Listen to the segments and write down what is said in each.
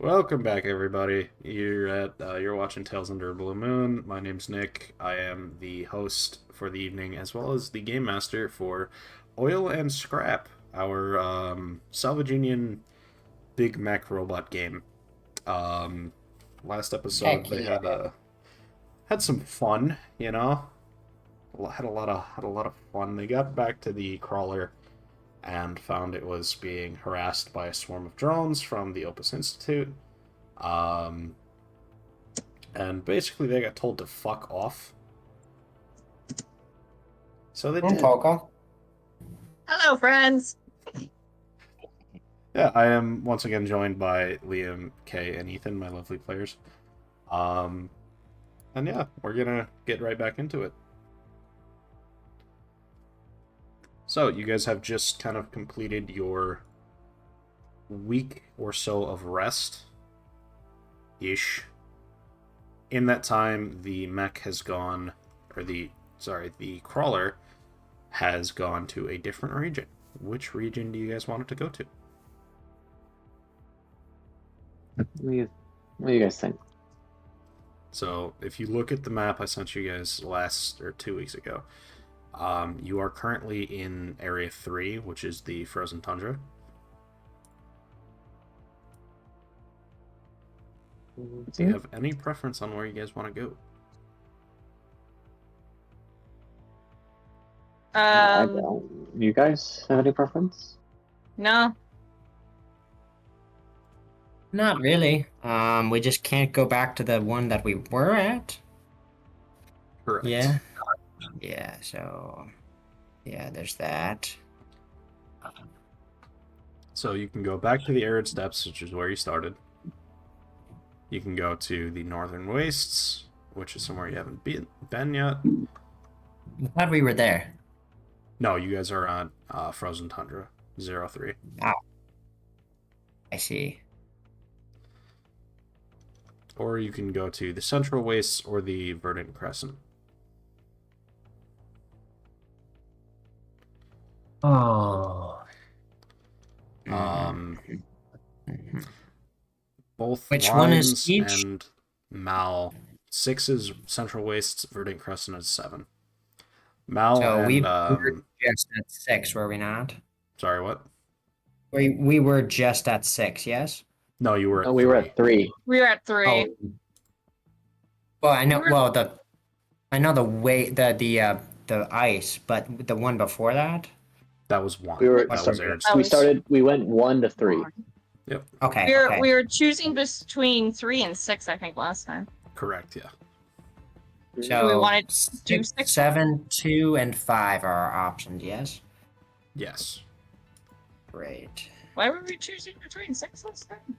Welcome back, everybody. You're watching Tales Under a Blue Moon. My name's Nick. I am the host for the evening, as well as the game master for Oil and Scrap, our Salvage Union Big Mech robot game. Um, Last episode Heck they yeah. had some fun, had a lot of fun. They got back to the crawler and found it was being harassed by a swarm of drones from the Opus Institute. Um, and basically they got told to fuck off. So they did. Poco. Hello, friends. Yeah, I am once again joined by Liam, Kay, and Ethan, my lovely players. Um, and yeah, we're gonna get right back into it. So, you guys have just kind of completed your week or so of rest ish. In that time, the mech has gone, or the crawler has gone to a different region. Which region do you guys want it to go to? What do you guys think? So, if you look at the map I sent you guys last or 2 weeks ago, you are currently in Area 3, which is the frozen tundra. Do you have any preference on where you guys want to go? I don't. You guys have any preference? No. Not really. We just can't go back to the one that we were at. Correct. Yeah. Yeah, so yeah, there's that. So you can go back to the arid steppes, which is where you started. You can go to the northern wastes, which is somewhere you haven't been yet. I thought we were there. No, you guys are on frozen tundra 03. I see. Or you can go to the central wastes or the verdant crescent. Oh. Both Which one is Lines each? and Mal. 6 is central wastes, verdant crescent is 7. Mal So and we were just at 6, were we not? sorry, what? We were just at 6, yes? No, you were at Oh, we 3. were at 3. We were at 3. Oh. Well, I know. We were- Well, I know the ice, but the one before that. That was 1. We were that was arid Oh, steppes. We went 1 to 3. Yep. Okay. We were okay. we were choosing between 3 and 6, I think, last time. Correct, yeah. So we wanted to do 6? 7, 2, and 5 are our options. Yes. Yes. Great. Why were we choosing between 6 last time?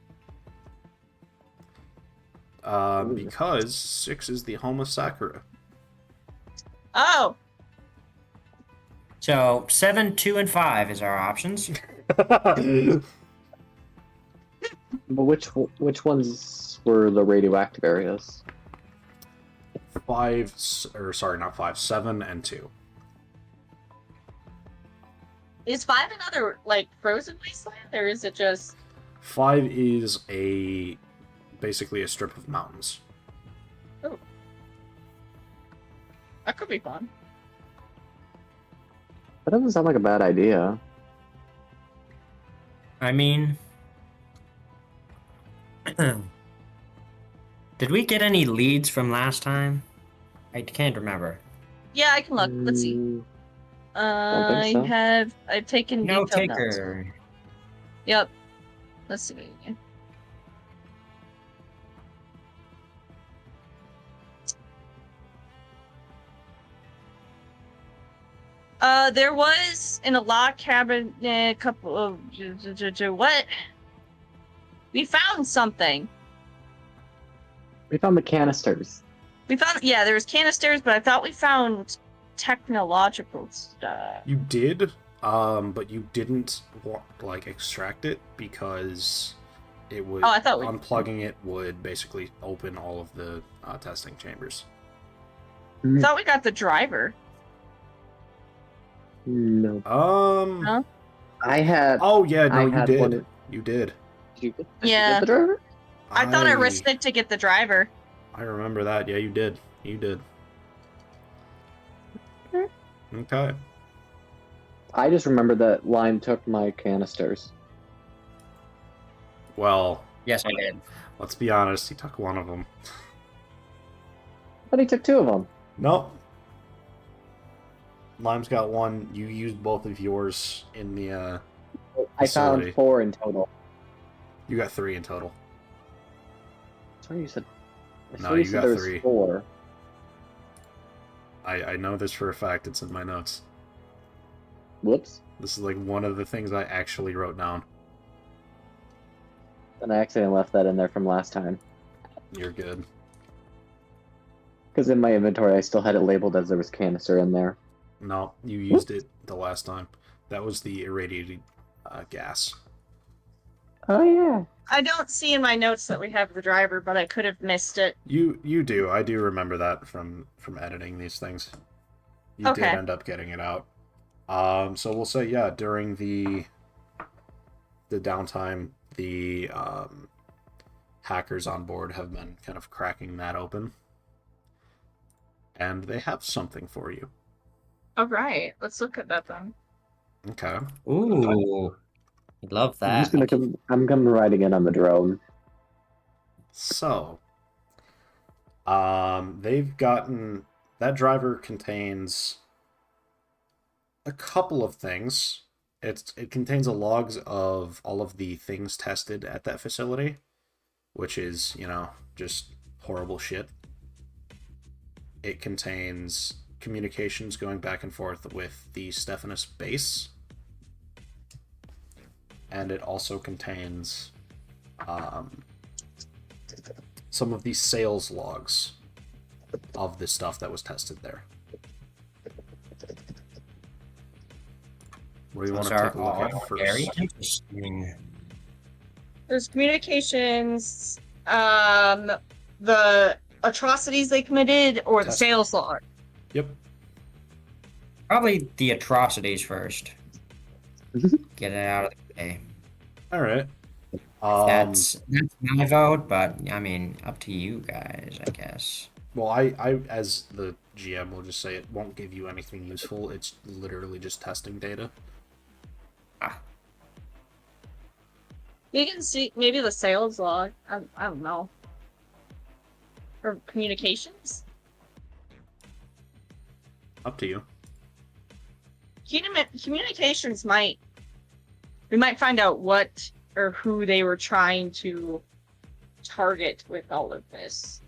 Because 6 is the home of Sakura. Oh, So 7, 2, and 5 is our options. But which ones were the radioactive areas? not 5, 7 and 2. is 5 another, like, frozen wasteland, or is it just... 5 is basically a strip of mountains. Oh. That could be fun. That doesn't sound like a bad idea. I mean, did we get any leads from last time? I can't remember. Yeah, I can look. Let's see. Don't think so. I've taken No detailed notes. taker. Yep. Let's see. There was in a lock cabinet a couple of what? We found something. We found the canisters. We found there was canisters, but I thought we found technological stuff. You did, but you didn't extract it because it would I thought we... unplugging it would basically open all of the testing chambers. I thought we got the driver. No. No? I had. Oh yeah, no, I you had did. one- You did. Did you get Yeah. the driver? I thought I risked it to get the driver. I remember that. Yeah, you did. You did. Okay. I just remember that Lime took my canisters. Well, Yes, I did. let's be honest. He took one of them. But he took 2 of them. Nope. Lime's got one. You used both of yours in the I facility. found 4 in total. You got 3 in total. Sorry, you said. I No, swear you said got there was 3. 4. I know this for a fact. It's in my notes. Whoops. This is like one of the things I actually wrote down. And I accidentally left that in there from last time. You're good. Because in my inventory, I still had it labeled as there was canister in there. No, you used it the last time. That was the irradiated gas. Oh, yeah. I don't see in my notes that we have the driver, but I could have missed it. You do. I do remember that from editing these things. You did Okay. end up getting it out. So we'll say, yeah, during the downtime, the hackers on board have been kind of cracking that open. And they have something for you. All right, let's look at that then. Okay. Ooh. I love I'm that. just gonna come. I'm coming riding in on the drone. So, they've gotten that driver contains a couple of things. It contains a logs of all of the things tested at that facility, which is, just horrible shit. It contains communications going back and forth with the Stephanus base. And it also contains some of the sales logs of the stuff that was tested there. What do you want to take a look at first? Very interesting. There's communications, the atrocities they committed, or the Test. sales log. Yep. Probably the atrocities first. Get it out of the way. All right. That's my vote, but I mean, up to you guys, I guess. Well, I as the GM will just say it won't give you anything useful. It's literally just testing data. You can see maybe the sales log. I don't know. Or communications. Up to you. Communications might. We might find out what or who they were trying to target with all of this,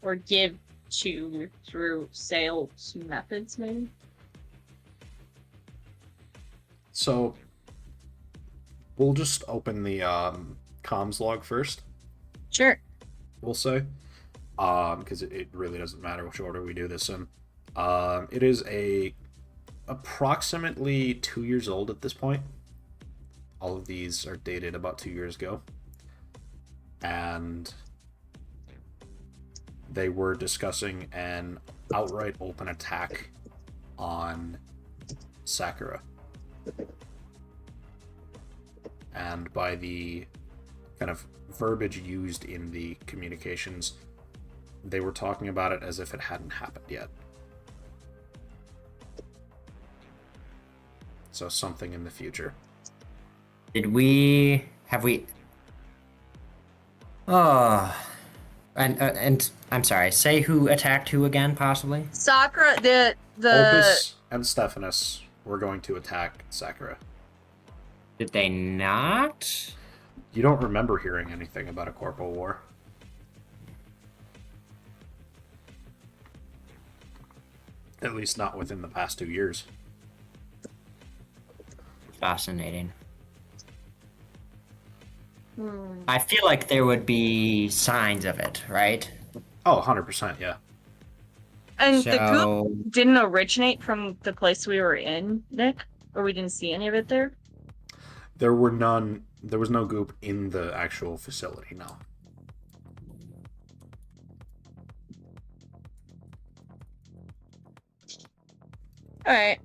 or give to through sales methods, maybe. So we'll just open the comms log first. Sure. We'll say, because it really doesn't matter which order we do this in. It is approximately 2 years old at this point. All of these are dated about 2 years ago, and they were discussing an outright open attack on Sakura. And by the kind of verbiage used in the communications, they were talking about it as if it hadn't happened yet. So something in the future. Have we? Oh, and I'm sorry. Say who attacked who again, possibly? Sakura, the Opus and Stephanus were going to attack Sakura. Did they not? You don't remember hearing anything about a corporal war. At least not within the past 2 years. Fascinating. Hmm. I feel like there would be signs of it, right? Oh, 100%, yeah. And the So- goop didn't originate from the place we were in, Nick, or we didn't see any of it there. There was no goop in the actual facility, no. All right.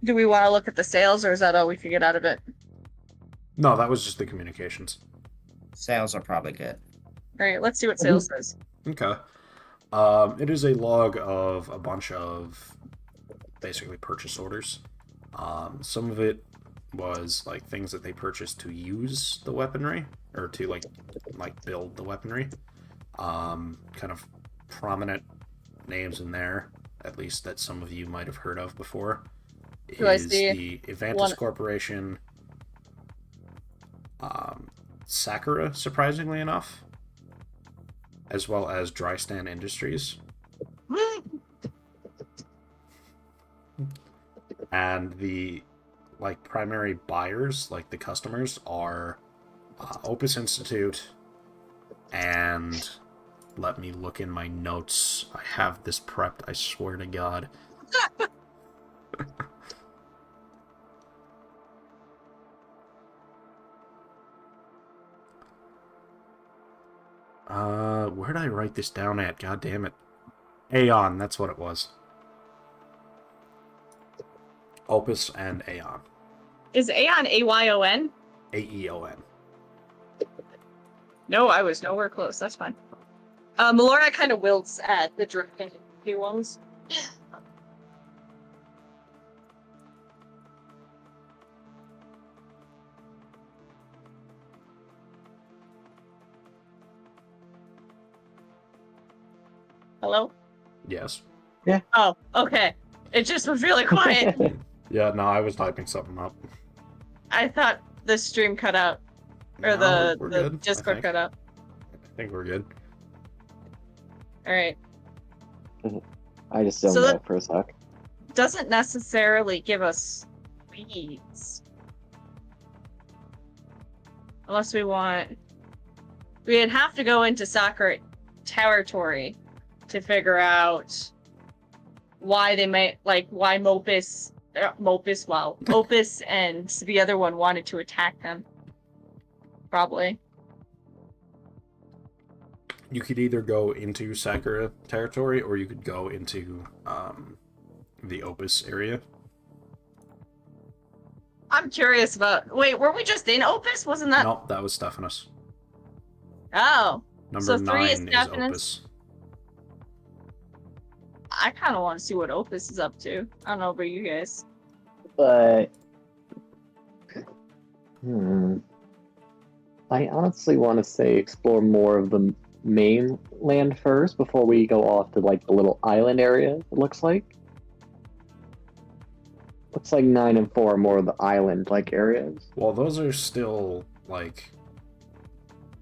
Do we want to look at the sales, or is that all we could get out of it? No, that was just the communications. Sales are probably good. All right, let's see what sales says. Okay. It is a log of a bunch of basically purchase orders. Some of it was like things that they purchased to use the weaponry or to like build the weaponry. Kind of prominent names in there, at least that some of you might have heard of before, Do I is see the Avantis one- Corporation, Sakura, surprisingly enough, as well as Drystand Industries. And the like primary buyers, like the customers, are Opus Institute and let me look in my notes. I have this prepped, I swear to God. Where did I write this down at? God damn it. Aeon, that's what it was. Opus and Aeon. Is Aeon AYON? AEON. No, I was nowhere close. That's fine. Melora kind of wilts at the drifting ones. Hello? Yes. Oh, okay. It just was really quiet. Yeah, no, I was typing something up. I thought the stream cut out. Or No, the we're good, Discord cut out. I think we're good. Alright. I just zoned So that- out for a sec. Doesn't necessarily give us speeds. Unless we want... We'd have to go into Sakura territory to figure out why they might, like, why Opus and the other one wanted to attack them. Probably. You could either go into Sakura territory or you could go into the Opus area. I'm curious about... Wait, were we just in Opus? Wasn't that... Nope, that was Stephanus. Oh. Number So 3 is 9 is Stephanus? Opus. I kind of want to see what Opus is up to. I don't know about you guys. But I honestly want to say explore more of the mainland first before we go off to like the little island area. It looks like 9 and 4 are more of the island like areas, Well, those are still like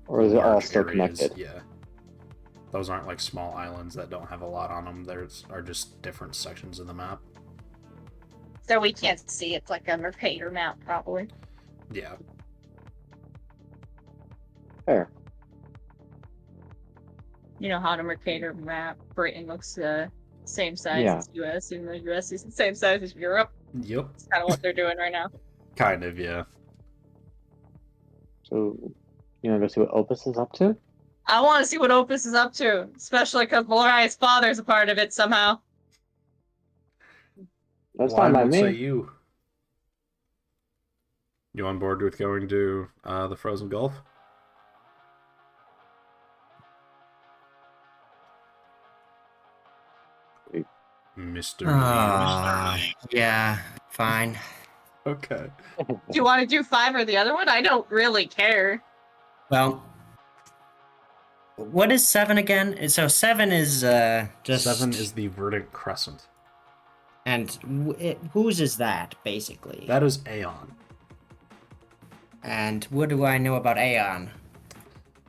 or is it all large still areas, connected? Yeah. Those aren't like small islands that don't have a lot on them. There's are just different sections of the map. So we can't see. It's like a Mercator map, probably. Yeah. Fair. You know how to Mercator map. Britain looks the same size Yeah. as US, and the US is the same size as Europe. Yep. It's kind of what they're doing right now. Kind of, yeah. So you want to go see what Opus is up to? I want to see what Opus is up to, especially because Malori's father's a part of it somehow. That's Well, fine I by would say me. you. You on board with going to the Frozen Gulf? Mr. Yeah, fine. Okay. Do you want to do 5 or the other one? I don't really care. Well, what is 7 again? So 7 is just 7 is the Verdant Crescent. and whose is that basically? That is Aeon. And what do I know about Aeon?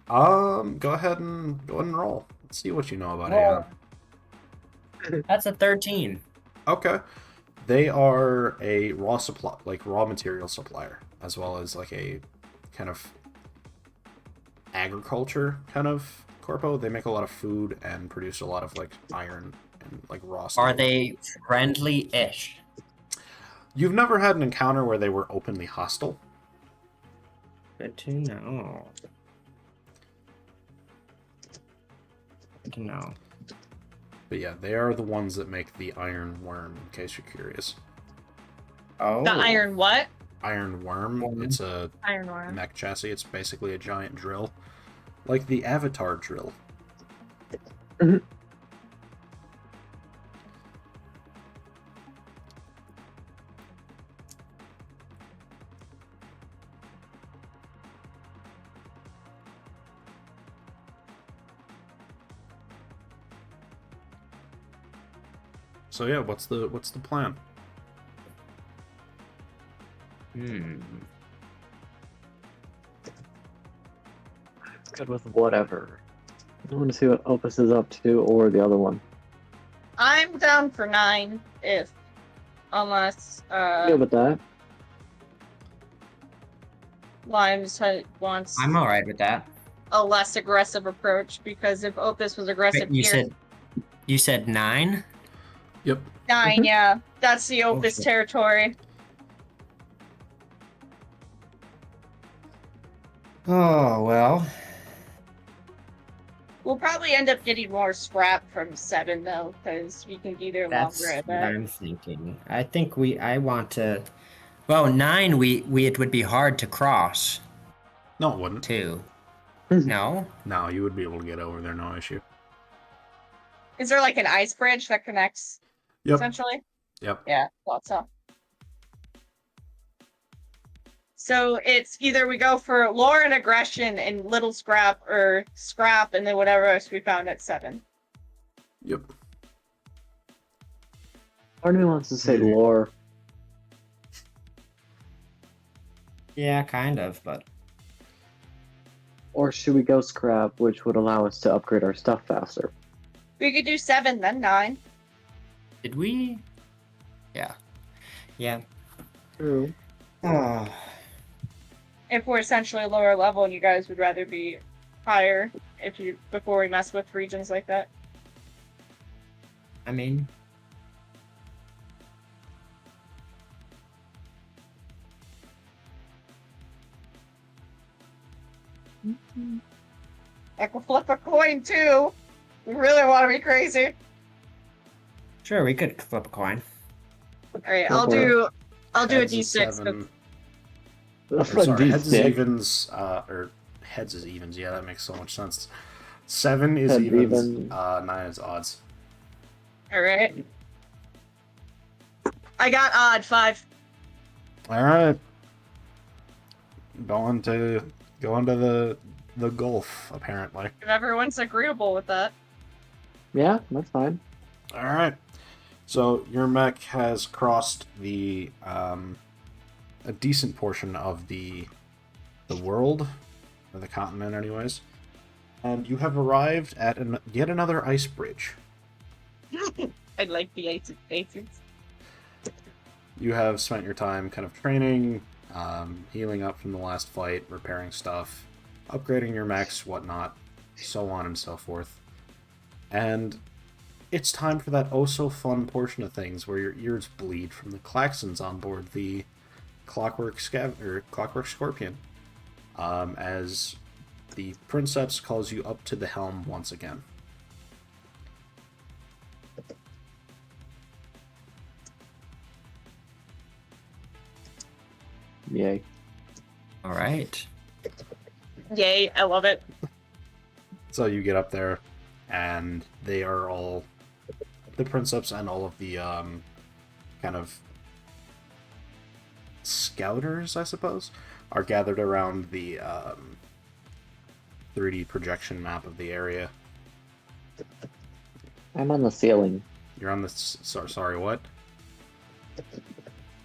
Go ahead and roll. Let's see what you know about Roll. Aeon. That's a 13. Okay. They are a raw material supplier, as well as like a kind of agriculture kind of corpo. They make a lot of food and produce a lot of like iron and like raw steel. Are they friendly-ish? You've never had an encounter where they were openly hostile? Good to know. Good to know. But yeah, they are the ones that make the iron worm, in case you're curious. Oh. The iron what? iron worm. Worm. It's a Iron Worm. mech chassis. It's basically a giant drill, like the Avatar drill. Mhm. So yeah, what's the plan? Hmm. Good with whatever. I want to see what Opus is up to, or the other one. I'm down for 9, unless Good with that. Limes wants I'm all right with that. a less aggressive approach, because if Opus was aggressive Wait, here, you said 9? Yep. 9, Mhm. yeah, that's the Oh, Opus shit. territory. Oh well. We'll probably end up getting more scrap from 7 though, because we can be there longer That's at what that. I'm thinking. I think I want to. Well, 9. It would be hard to cross No, it wouldn't. too. Mhm. No. No, you would be able to get over there, no issue. Is there like an ice bridge that connects, Yep. essentially? Yep. Yeah, thought so. So it's either we go for lore and aggression and little scrap, or scrap and then whatever else we found at 7. Yep. Part of me wants to say Hmm. lore. Yeah, kind of, but Or should we go scrap, which would allow us to upgrade our stuff faster? We could do 7, then 9. did we? Yeah. Yeah. True. Oh. If we're essentially lower level and you guys would rather be higher before we mess with regions like that. I mean, I could flip a coin too. We really want to be crazy. sure, we could flip a coin. Alright, Go I'll for it. do a Heads is D6. 7. That's Or, a sorry, heads is D6. evens. Or heads is evens. Yeah, that makes so much sense. 7 is Heads evens. even. 9 is odds. Alright. I got odd 5. All right. Going to the Gulf, apparently. If everyone's agreeable with that. Yeah, that's fine. All right. So your mech has crossed a decent portion of the world, or the continent, anyways, and you have arrived at yet another ice bridge. I like the aces. You have spent your time kind of training, healing up from the last fight, repairing stuff, upgrading your mechs, whatnot, so on and so forth. And it's time for that oh-so-fun portion of things where your ears bleed from the klaxons on board the Clockwork Scorpion, as the Princeps calls you up to the helm once again. Yay. All right. Yay, I love it. So you get up there, and they are all the Princeps and all of the kind of scouters, I suppose, are gathered around the 3D projection map of the area. I'm on the ceiling. You're on the sorry, what?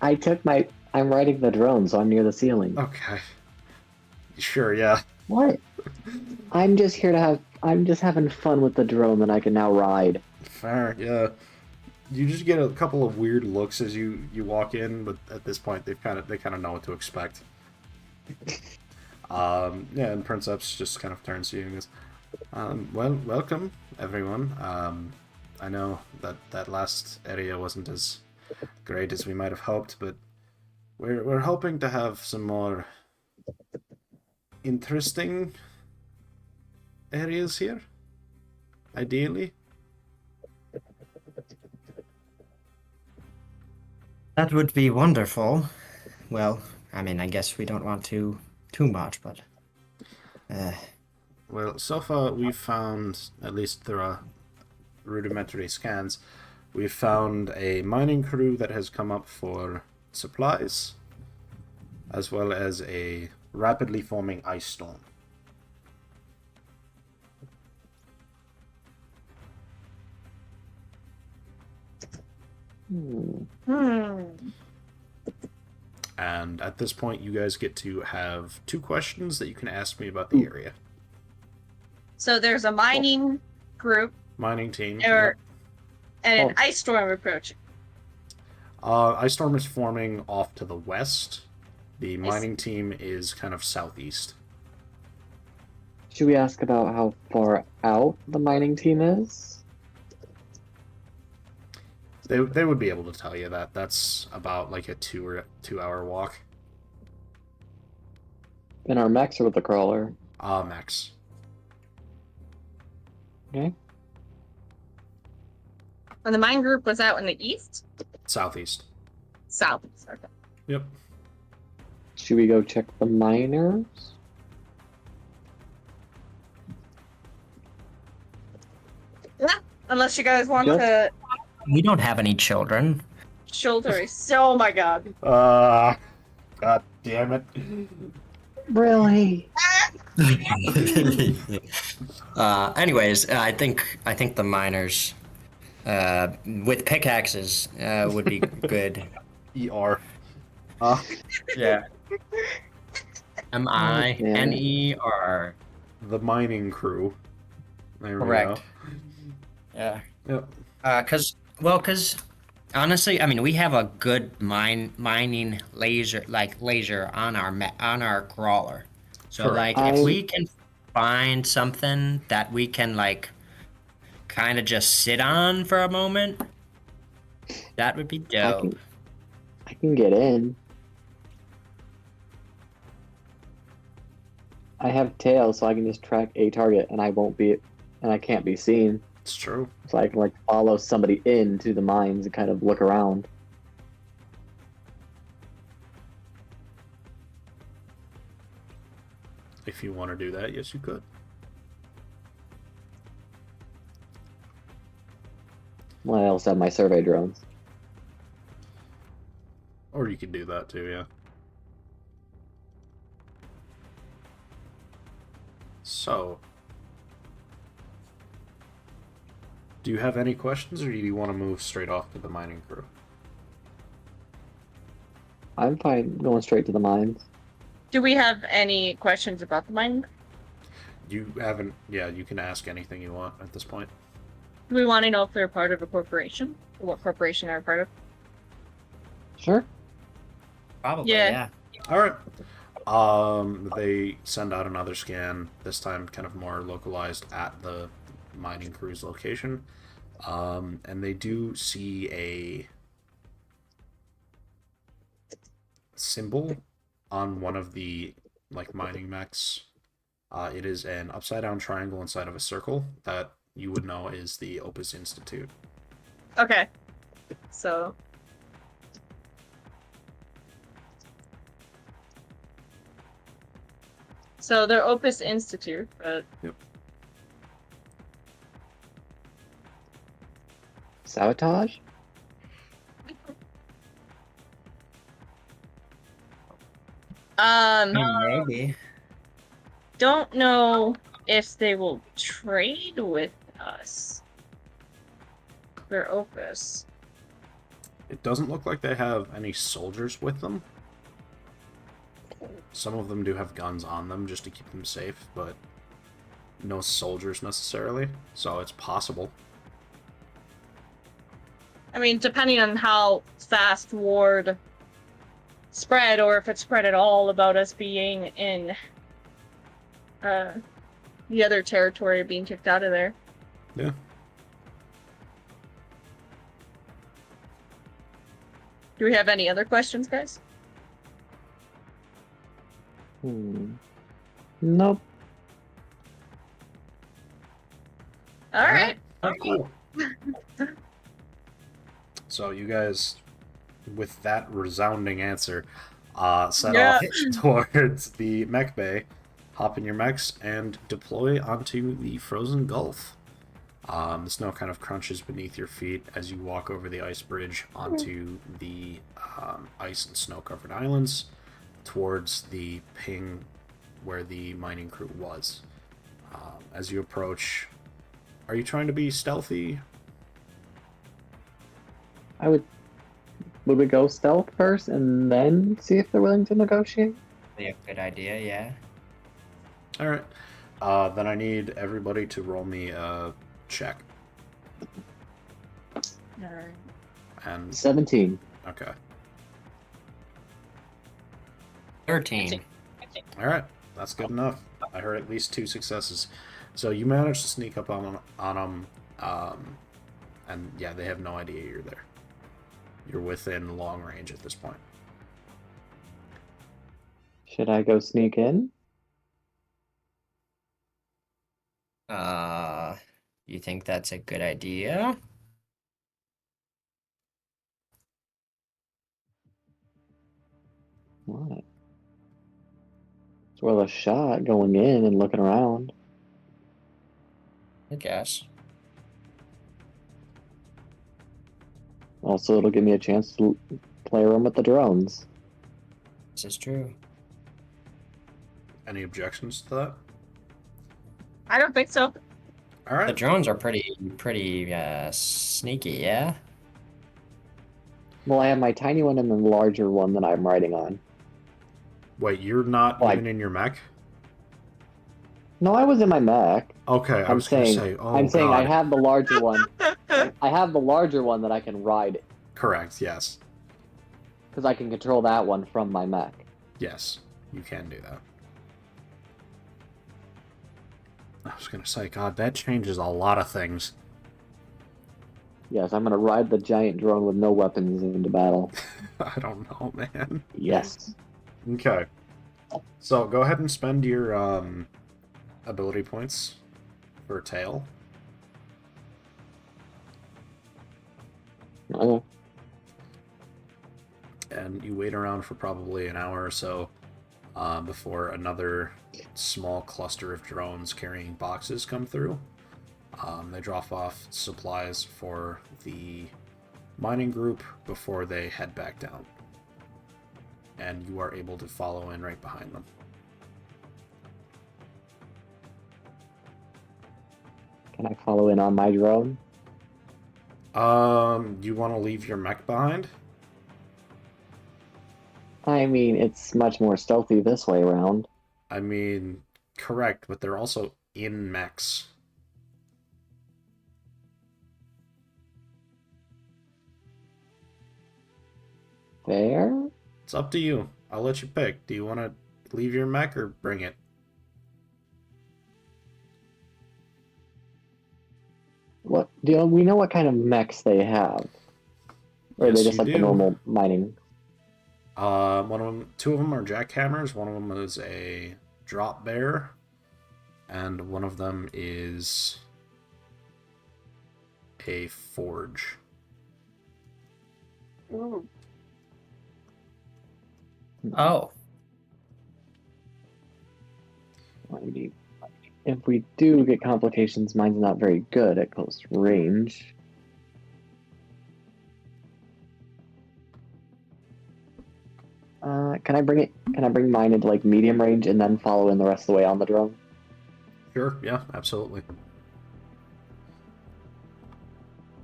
I'm riding the drone, so I'm near the ceiling. Okay. Sure, yeah. What? I'm just having fun with the drone that I can now ride. Fair, yeah. You just get a couple of weird looks as you walk in, but at this point they kind of know what to expect. Yeah, and Princeps just kind of turns to you and goes, well, welcome everyone. I know that last area wasn't as great as we might have hoped, but we're hoping to have some more interesting areas here, ideally. That would be wonderful. Well, I mean, I guess we don't want to too much, but Well, so far we've found, at least through our rudimentary scans, we've found a mining crew that has come up for supplies, as well as a rapidly forming ice storm. Hmm. And at this point, you guys get to have 2 questions that you can ask me about the area. So there's a mining group Mining team. and an Oh. ice storm approaching. Ice storm is forming off to the west. The mining team is kind of southeast. Should we ask about how far out the mining team is? They would be able to tell you that. That's about like a 2 hour walk. In our mechs or with the crawler? Max. Okay. When the mine group was out in the east? Southeast. South. Okay. Yep. Should we go check the miners? Yeah. Unless you guys want Just- to we don't have any children. shoulder. Oh my god. God damn it. Really? Anyways, I think the miners with pickaxes would be good. ER. Yeah. MINER. The mining crew. There we Correct. go. Yeah. Yep. Cause honestly, I mean, we have a good mining laser on our crawler. So Correct. like, if we can find something that we can like, kind of just sit on for a moment, that would be dope. I can get in. I have tails, so I can just track a target, and I can't be seen. It's true. So I can like follow somebody into the mines and kind of look around. If you want to do that, yes, you could. Well, I also have my survey drones. Or you could do that too, yeah. So, do you have any questions, or do you want to move straight off to the mining crew? I'm fine going straight to the mines. Do we have any questions about the mine? You haven't. Yeah, you can ask anything you want at this point. Do we want to know if they're part of a corporation? Or what corporation they're part of? Sure. Probably, Yeah. yeah. All right. They send out another scan. This time, kind of more localized at the mining crew's location, and they do see a symbol on one of the like mining mechs. It is an upside down triangle inside of a circle that you would know is the Opus Institute. Okay. So. So they're Opus Institute, but Sabotage? Maybe. don't know if they will trade with us for Opus. It doesn't look like they have any soldiers with them. Some of them do have guns on them just to keep them safe, but no soldiers necessarily, so it's possible. I mean, depending on how fast word spread, or if it spread at all about us being in the other territory, being kicked out of there. Yeah. Do we have any other questions, guys? Nope. All right. Oh, cool. So you guys, with that resounding answer, set Yeah. off towards the mech bay, hop in your mechs, and deploy onto the frozen gulf. The snow kind of crunches beneath your feet as you walk over the ice bridge onto the ice and snow-covered islands towards the ping where the mining crew was. As you approach, are you trying to be stealthy? Would we go stealth first and then see if they're willing to negotiate? Be a good idea, yeah. All right. Then I need everybody to roll me a check. Alright. And 17. okay. 13. All right. That's good enough. I heard at least 2 successes. So you managed to sneak up on them, and yeah, they have no idea you're there. You're within long range at this point. Should I go sneak in? You think that's a good idea? What? It's worth a shot going in and looking around. I guess. Also, it'll give me a chance to play around with the drones. This is true. Any objections to that? I don't think so. All The right. drones are pretty sneaky, yeah? Well, I have my tiny one and the larger one that I'm riding on. Wait, you're not Like- even in your mech? No, I was in my mech. Okay, I I'm was gonna saying, say. Oh, I'm saying I God. have the larger one. I have the larger one that I can ride Correct. Yes. because I can control that one from my mech. Yes, you can do that. I was gonna say, God, that changes a lot of things. Yes, I'm gonna ride the giant drone with no weapons into battle. I don't know, man. Yes. Okay. So go ahead and spend your ability points for tail. Okay. And you wait around for probably an hour or so before another small cluster of drones carrying boxes come through. They drop off supplies for the mining group before they head back down. And you are able to follow in right behind them. Can I follow in on my drone? You want to leave your mech behind? I mean, it's much more stealthy this way around. I mean, correct, but they're also in mechs. There? It's up to you. I'll let you pick. Do you want to leave your mech or bring it? What we know what kind of mechs they have? Or are Yes, they just you like the do. normal mining? One of them, 2 of them are jackhammers. One of them is a drop bear, and one of them is a forge. Ooh. Oh. Maybe if we do get complications, mine's not very good at close range. Can I bring it? Can I bring mine into like medium range and then follow in the rest of the way on the drone? Sure, yeah, absolutely.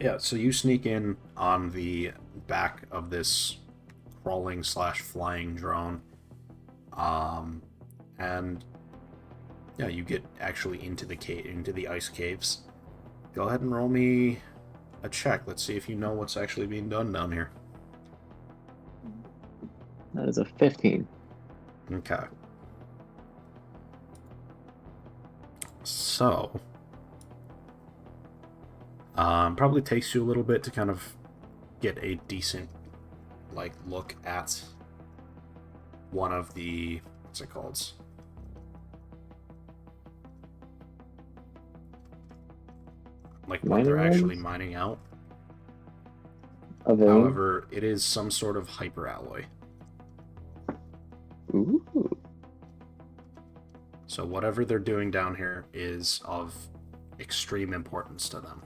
Yeah, so you sneak in on the back of this crawling slash flying drone. And yeah, you get actually into the ice caves. Go ahead and roll me a check. Let's see if you know what's actually being done down here. That is a 15. Okay. So, probably takes you a little bit to kind of get a decent, like, look at one of the, what's it called? Like, what they're Mining actually rigs? mining out. A vein? However, it is some sort of hyper alloy. Ooh. So whatever they're doing down here is of extreme importance to them.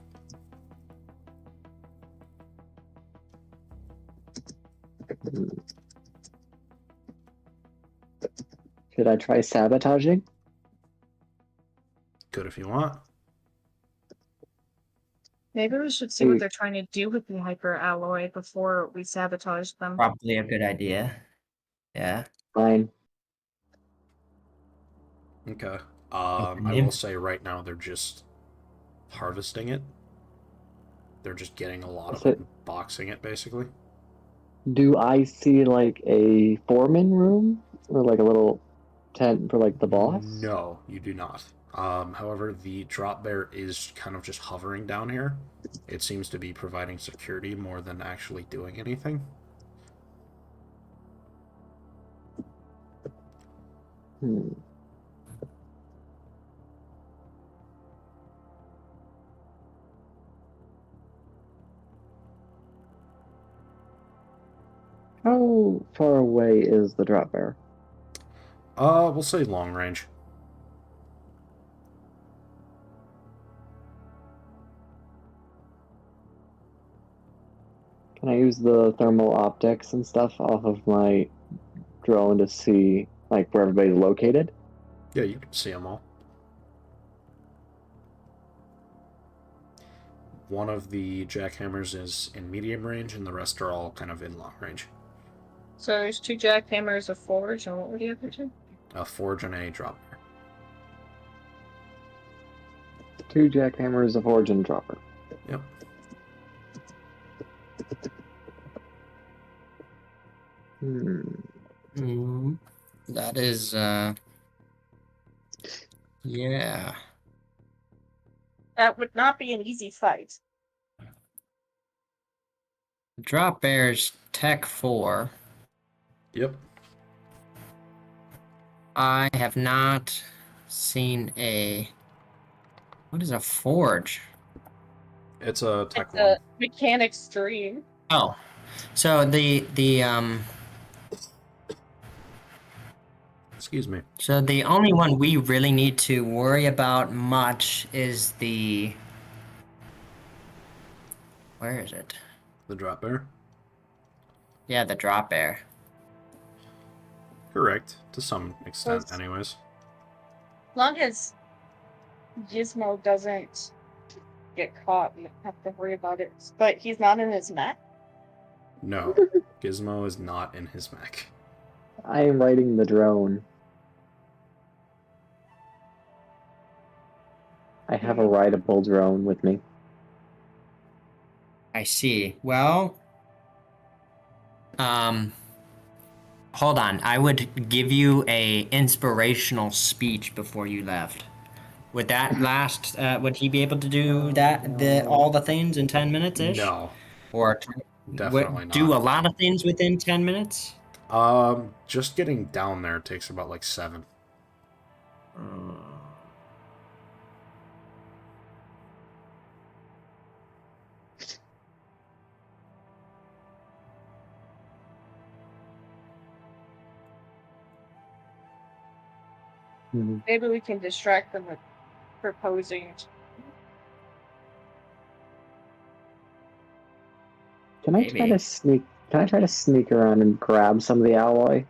Should I try sabotaging? Good if you want. Maybe we should see what they're trying to do with the hyper alloy before we sabotage them. Probably a good idea. Yeah. Fine. Okay. I will say right now they're just harvesting it. They're just getting a lot of it and boxing it, basically. Do I see like a foreman room or like a little tent for like the boss? No, you do not. However, the drop bear is kind of just hovering down here. It seems to be providing security more than actually doing anything. Hmm. How far away is the drop bear? We'll say long range. Can I use the thermal optics and stuff off of my drone to see like where everybody's located? Yeah, you can see them all. One of the jackhammers is in medium range, and the rest are all kind of in long range. So there's 2 jackhammers, a forge, and what were the other 2? A forge and a drop bear. 2 jackhammers, a forge, and a dropper. Yep. That is, yeah. That would not be an easy fight. Drop bear's Tech 4. Yep. I have not seen a. What is a forge? It's a Tech It's 1. a mechanics dream. Oh, so the Excuse me. So the only one we really need to worry about much is the. Where is it? The drop bear? Yeah, the drop bear. Correct. To some extent, Well, anyways. As long as Gizmo doesn't get caught and have to worry about it. But he's not in his mech? No. Gizmo is not in his mech. I am riding the drone. I have a rideable drone with me. I see. Well, hold on. I would give you a inspirational speech before you left. Would that last? Would he be able to do that? All the things in 10 minutes ish? No. Or Definitely do not. a lot of things within 10 minutes? Just getting down there takes about like 7. Maybe we can distract them with proposing. Can I try to sneak? Can I try to sneak around and grab some of the alloy?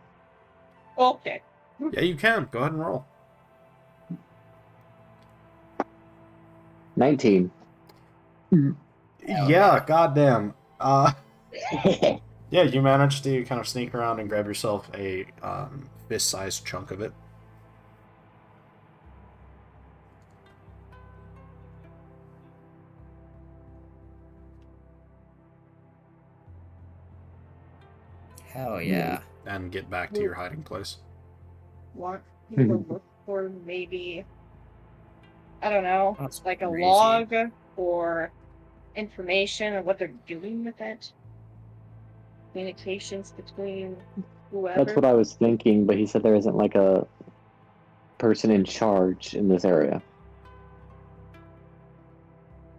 Okay. Yeah, you can. Go ahead and roll. 19. Yeah, goddamn. Yeah, you managed to kind of sneak around and grab yourself a fist-sized chunk of it. Hell yeah. And get back to your hiding place. Want people to look for maybe, I don't know, That's like a crazy. log or information of what they're doing with it. Communications between whoever. That's what I was thinking, but he said there isn't like a person in charge in this area.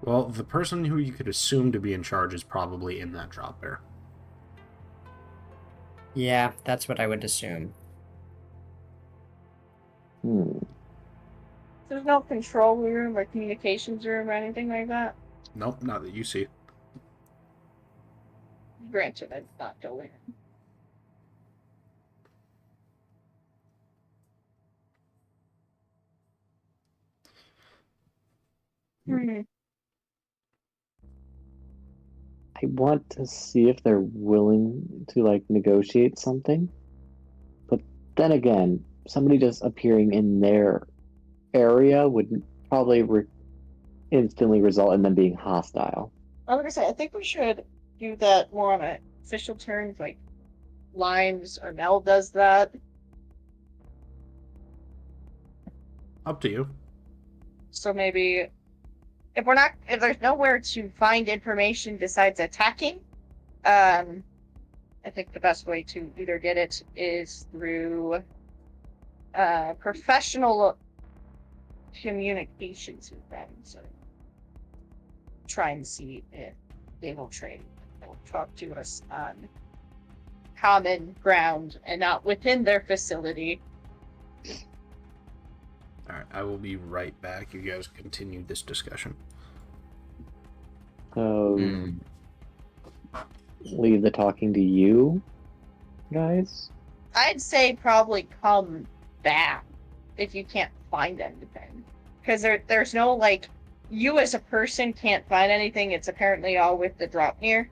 Well, the person who you could assume to be in charge is probably in that drop bear. Yeah, that's what I would assume. There's no control room or communications room or anything like that. Nope, not that you see. Granted, I did not go in. Hmm. I want to see if they're willing to like negotiate something. But then again, somebody just appearing in their area would probably instantly result in them being hostile. I was gonna say, I think we should do that more on a official terms, like Limes or Mel does that. Up to you. So maybe if there's nowhere to find information besides attacking, I think the best way to either get it is through professional communications with them. So try and see if they will trade. They will talk to us on common ground and not within their facility. Alright, I will be right back. You guys continue this discussion. So Hmm. leave the talking to you guys. I'd say probably come back if you can't find anything. Because there's no, like, you as a person can't find anything. It's apparently all with the drop near.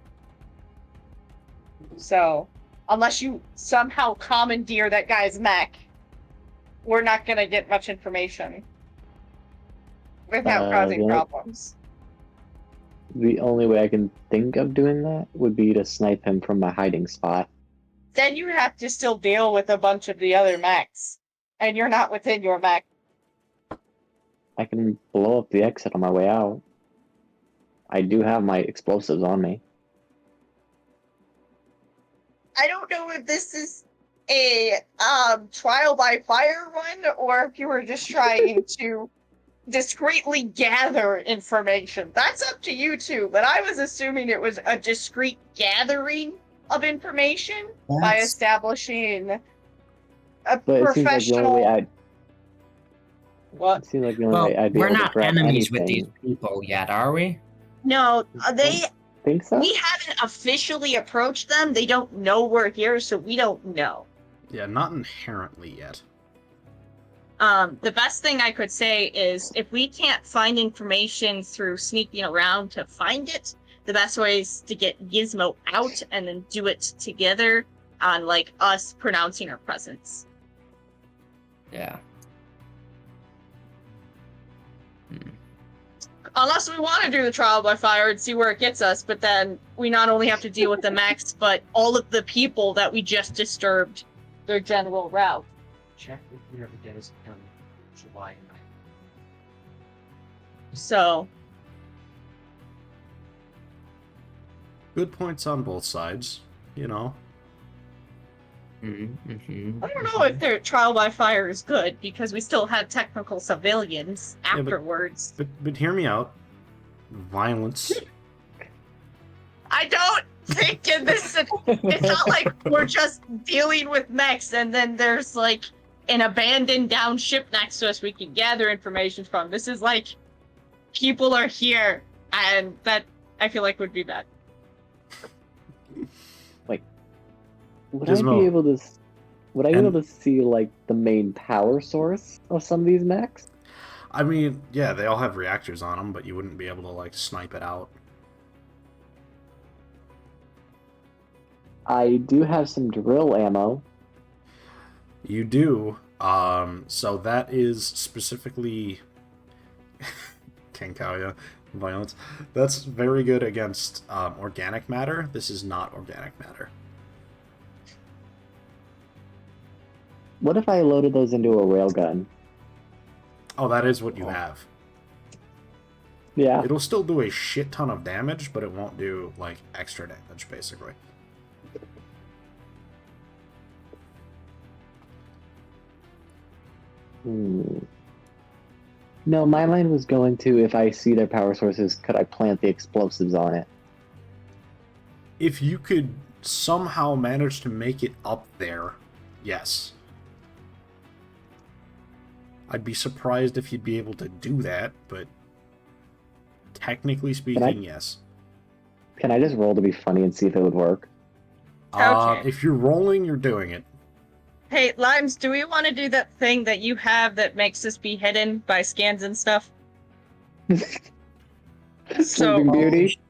So, unless you somehow commandeer that guy's mech, we're not gonna get much information without causing the- problems. The only way I can think of doing that would be to snipe him from my hiding spot. Then you have to still deal with a bunch of the other mechs, and you're not within your mech. I can blow up the exit on my way out. I do have my explosives on me. I don't know if this is a trial by fire one or if you were just trying to discreetly gather information. That's up to you two, but I was assuming it was a discreet gathering of information by That's- establishing a But it seems like the only way professional. I'd. What? It seems like the only Well, way I'd be we're able to not grab enemies anything. with these people yet, are we? No, they. Think so? We haven't officially approached them. They don't know we're here, so we don't know. Yeah, not inherently yet. The best thing I could say is if we can't find information through sneaking around to find it, the best way is to get Gizmo out and then do it together on, like, us pronouncing our presence. Yeah. Unless we want to do the trial by fire and see where it gets us, but then we not only have to deal with the mechs, but all of the people that we just disturbed their general route. Check if you ever get us come July and So, Good points on both sides, you know. Mm-hmm. I don't know if their trial by fire is good, because we still had technical civilians but- afterwards. But hear me out. Violence. I don't think in this. It's not like we're just dealing with mechs and then there's like an abandoned down ship next to us we can gather information from. This is like people are here, and that I feel like would be bad. Would I Gizmo. be able to? Would I be And- able to see like the main power source of some of these mechs? I mean, yeah, they all have reactors on them, but you wouldn't be able to, like, snipe it out. I do have some drill ammo. You do. So that is specifically Kankaya violence. That's very good against organic matter. This is not organic matter. What if I loaded those into a railgun? Oh, that is what you have. Yeah. It'll still do a shit ton of damage, but it won't do, like, extra damage, basically. No, my mind was going to, if I see their power sources, could I plant the explosives on it? If you could somehow manage to make it up there, yes. I'd be surprised if you'd be able to do that, but technically speaking, yes. Can I just roll to be funny and see if it would work? Okay. If you're rolling, you're doing it. Hey, Limes, do we want to do that thing that you have that makes us be hidden by scans and stuff? Sleeping Beauty?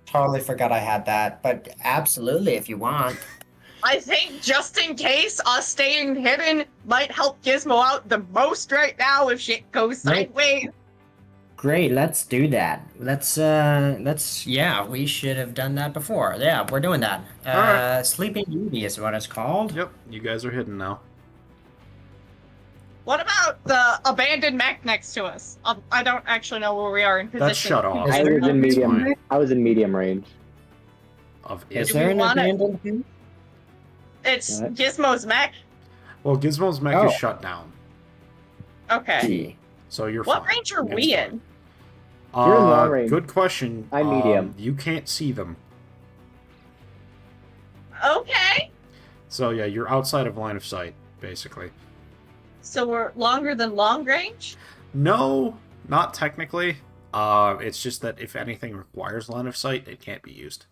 Totally forgot I had that, but absolutely if you want. I think just in case us staying hidden might help Gizmo out the most right now if shit goes Right. sideways. Great, let's do that. Yeah, we should have done that before. Yeah, we're doing that. Alright. Sleeping Beauty is what it's called. Yep, you guys are hidden now. What about the abandoned mech next to us? I don't actually know where we are in position. That's shut off. Is I there was in no- medium. fine. I was in medium range. Of Is it. Do we there an wanna- abandoned thing? It's What? Gizmo's mech. Well, Gizmo's mech Oh. is shut down, Okay. Gee. so you're What fine. range are It's we fine. in? You're in long range. Good question. I'm medium. You can't see them. Okay. So yeah, you're outside of line of sight, basically. So we're longer than long range? No, not technically. It's just that if anything requires line of sight, it can't be used.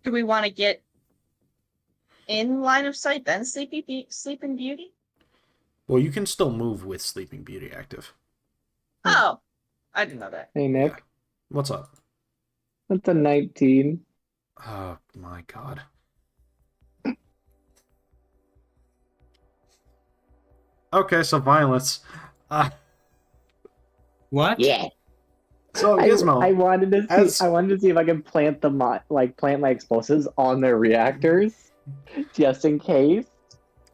Do we want to get in line of sight then Sleeping Beauty? Well, you can still move with Sleeping Beauty active. Oh, I didn't know that. Hey, Nick. What's up? That's a 19. Oh my god. Okay, so violence. What? Yeah. So Gizmo. I wanted to see. as- I wanted to see if I could plant plant my explosives on their reactors, just in case.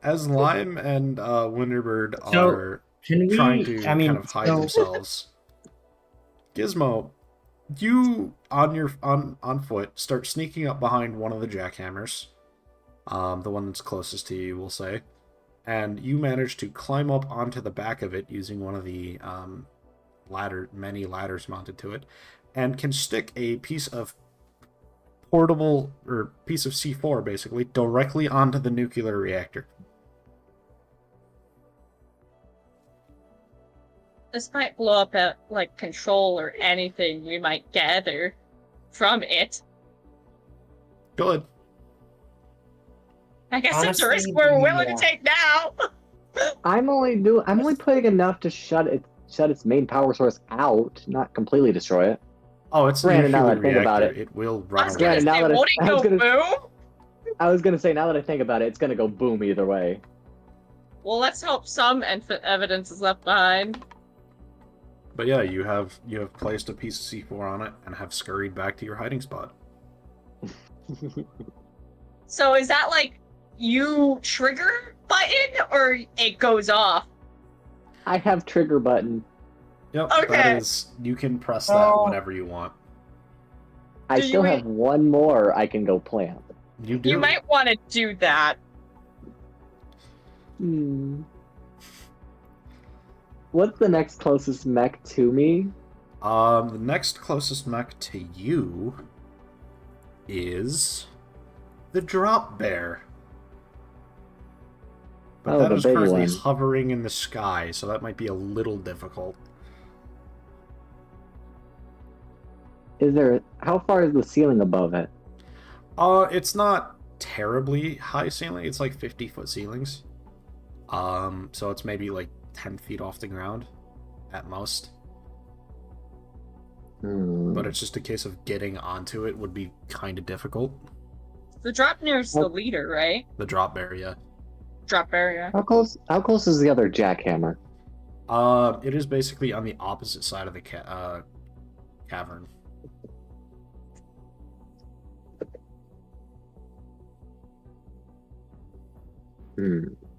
As Lime and Winterbird So, are Can we? trying to I mean, kind of hide so- themselves, Gizmo, you on foot start sneaking up behind one of the jackhammers, the one that's closest to you, we'll say, and you manage to climb up onto the back of it using one of the many ladders mounted to it, and can stick a piece of portable or piece of C4 basically directly onto the nuclear reactor. This might blow up at like control or anything we might gather from it. Good. I guess it's a risk Honestly, we're willing yeah. to take now. I'm only putting enough to shut its main power source out, not completely destroy it. Oh, it's a Brandon, now nuclear that I think reactor. about it. It will I run was away. gonna Brandon, now say, that I- won't it I was go gonna- boom? I was gonna say, now that I think about it, it's gonna go boom either way. Well, let's hope some evidence is left behind. But yeah, you have placed a piece of C4 on it and have scurried back to your hiding spot. So is that like you trigger button or it goes off? I have trigger button. Yep, Okay. that is, you can press that Oh. whenever you want. I Do still you- have one more I can go plant. You do. You might want to do that. Hmm. What's the next closest mech to me? The next closest mech to you is the Drop Bear. But Oh, that the is big currently one. hovering in the sky, so that might be a little difficult. How far is the ceiling above it? It's not terribly high ceiling. It's like 50-foot ceilings. So it's maybe like 10 feet off the ground at most. But it's just a case of getting onto it would be kind of difficult. The drop near's the leader, right? The Drop Bear, yeah. Drop area. How close is the other jackhammer? It is basically on the opposite side of the cavern.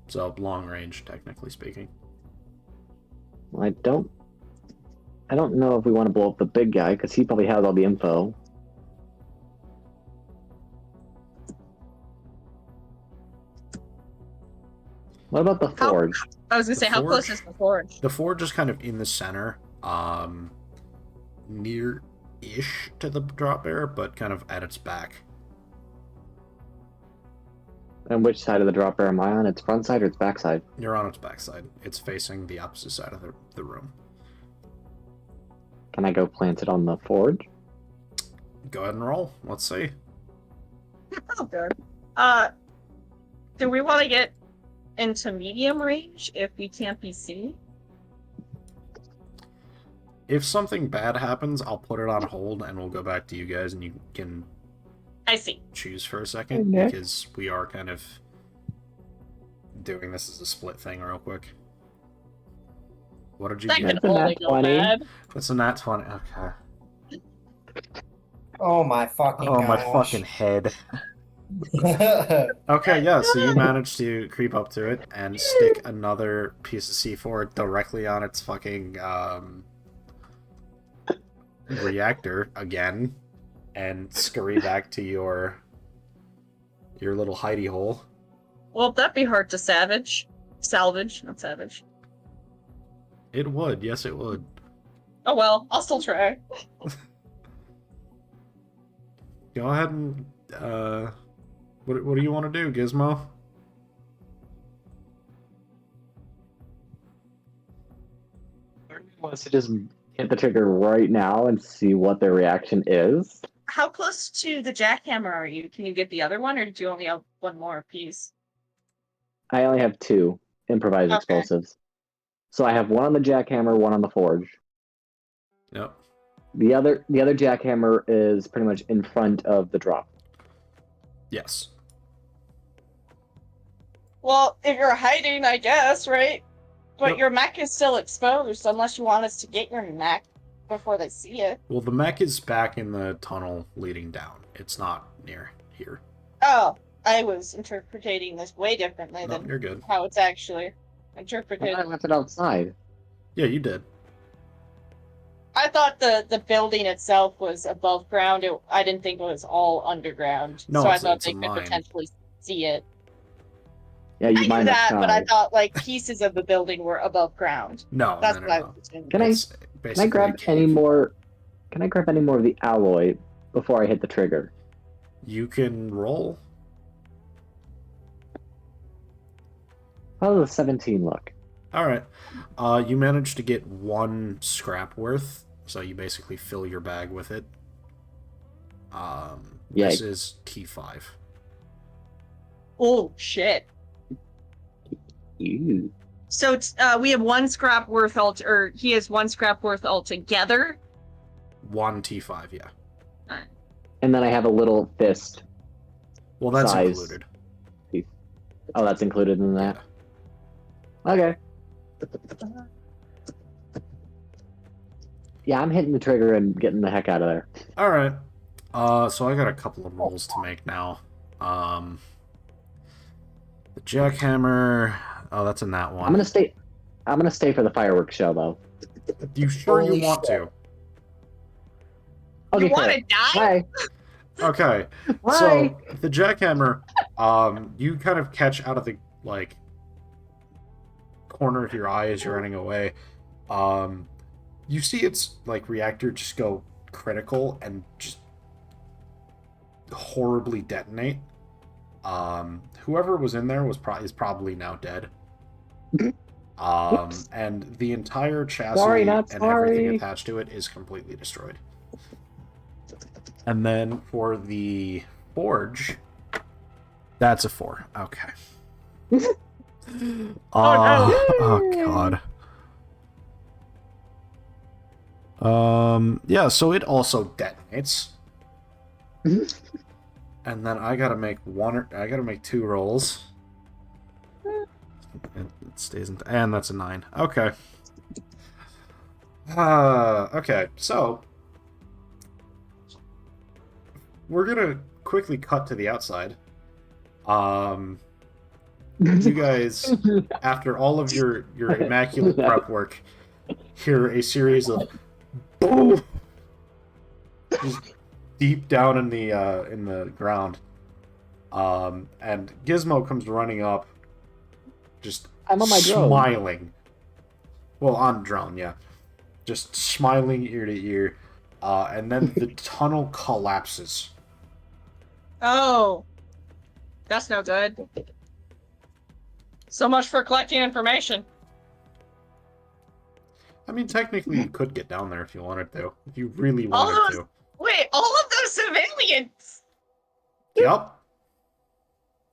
So long range, technically speaking. Well, I don't know if we want to blow up the big guy because he probably has all the info. What about the How- forge? I was gonna The say, how close forge? is the forge? The forge is kind of in the center, near-ish to the Drop Bear, but kind of at its back. And which side of the dropper am I on? Its front side or its back side? You're on its backside. It's facing the opposite side of the room. Can I go plant it on the forge? Go ahead and roll. Let's see. Oh, good. Do we want to get into medium range if we can't be seen? If something bad happens, I'll put it on hold and we'll go back to you guys and you can I see. choose for a second Okay. because we are kind of doing this as a split thing real quick. What did you That get? could That's a only nat go 20. bad. That's a nat 20. Okay. Oh my fucking Oh, my gosh. fucking head. Okay, yeah, so you managed to creep up to it and stick another piece of C4 directly on its fucking reactor again and scurry back to your little hidey hole. Well, that'd be hard to salvage, not savage. It would, yes it would. Oh well, I'll still try. Go ahead and what do you want to do, Gizmo? Wants to just hit the trigger right now and see what their reaction is. How close to the jackhammer are you? Can you get the other one, or do you only have one more piece? I only have 2 improvised Okay. explosives. So I have one on the jackhammer, one on the forge. Yep. The other jackhammer is pretty much in front of the drop. Yes. Well, if you're hiding, I guess, right? But Yep. your mech is still exposed, unless you want us to get your mech before they see it. Well, the mech is back in the tunnel leading down. It's not near here. Oh, I was interpreting this way differently No, than you're good. how it's actually I interpreted. thought I left it outside. Yeah, you did. I thought the building itself was above ground. I didn't think it was all underground. No, so I it's thought a they could mine. potentially see it. Yeah, you I knew might that, have but I tried. thought like pieces of the building were above ground. No, That's no, what I no, was assuming. Can I- It's Can I basically grab a cave. any more? Can I grab any more of the alloy before I hit the trigger? You can roll. How does the 17 look? All right. You managed to get 1 scrap worth, so you basically fill your bag with it. This Yay. is T5. Oh shit! Ew. So it's, we have 1 scrap worth or he has 1 scrap worth altogether. 1 T5, yeah. And then I have a little fist. Well, that's Size. included. Oh, that's included in that. Yeah. Okay. Yeah, I'm hitting the trigger and getting the heck out of there. All right. So I got a couple of rolls to make now. The jackhammer. Oh, that's in that one. I'm gonna stay for the fireworks show though. You sure Holy you want shit. to? Okay, You want to cool. die? Bye. Okay. Bye. So the jackhammer, you kind of catch out of the like corner of your eye as you're running away. You see its like reactor just go critical and just horribly detonate. Whoever was in there is probably now dead. And the entire chassis Sorry, not and everything sorry. attached to it is completely destroyed. And then for the forge, that's a 4. Okay. Oh god. Yeah, so it also detonates. And then I gotta make 2 rolls. It stays in, and that's a 9. Okay. Okay, so we're gonna quickly cut to the outside. You guys, after all of your immaculate prep work, hear a series of boom, just deep down in the ground. And Gizmo comes running up, just I'm on my drone. smiling. Well, on drone, yeah, just smiling ear to ear. And then the tunnel collapses. Oh, That's no good. So much for collecting information. I mean, technically, you could get down there if you wanted to. If you really All wanted those- to. Wait, all of those civilians! Yep.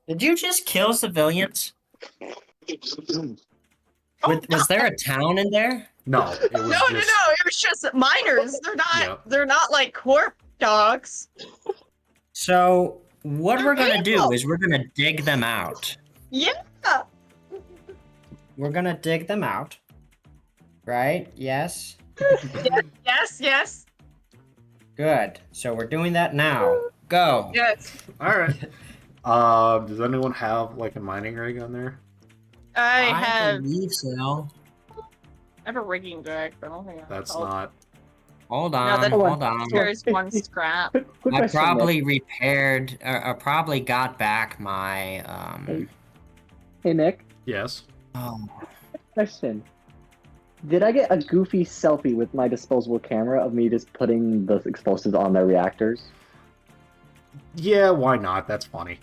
Did you just kill civilians? Was there a town in there? No, it was No, just... no, no, it was just minors. Yep. They're not like corp dogs. So what They're we're gonna do people. is we're gonna dig them out. Yeah. We're gonna dig them out. Right? Yes. Yes, yes, Good. So we're doing that now. Go. yes. Alright. Does anyone have, like, a mining rig on there? I have believe so. a rigging deck, but I don't think I That's have- not... Hold No, on. that- Hold on. There's one scrap. Quick I question, Nick. probably repaired. I probably got back my. Hey, Nick. Yes. Oh, Question. Did I get a goofy selfie with my disposable camera of me just putting the explosives on their reactors? Yeah, why not? That's funny.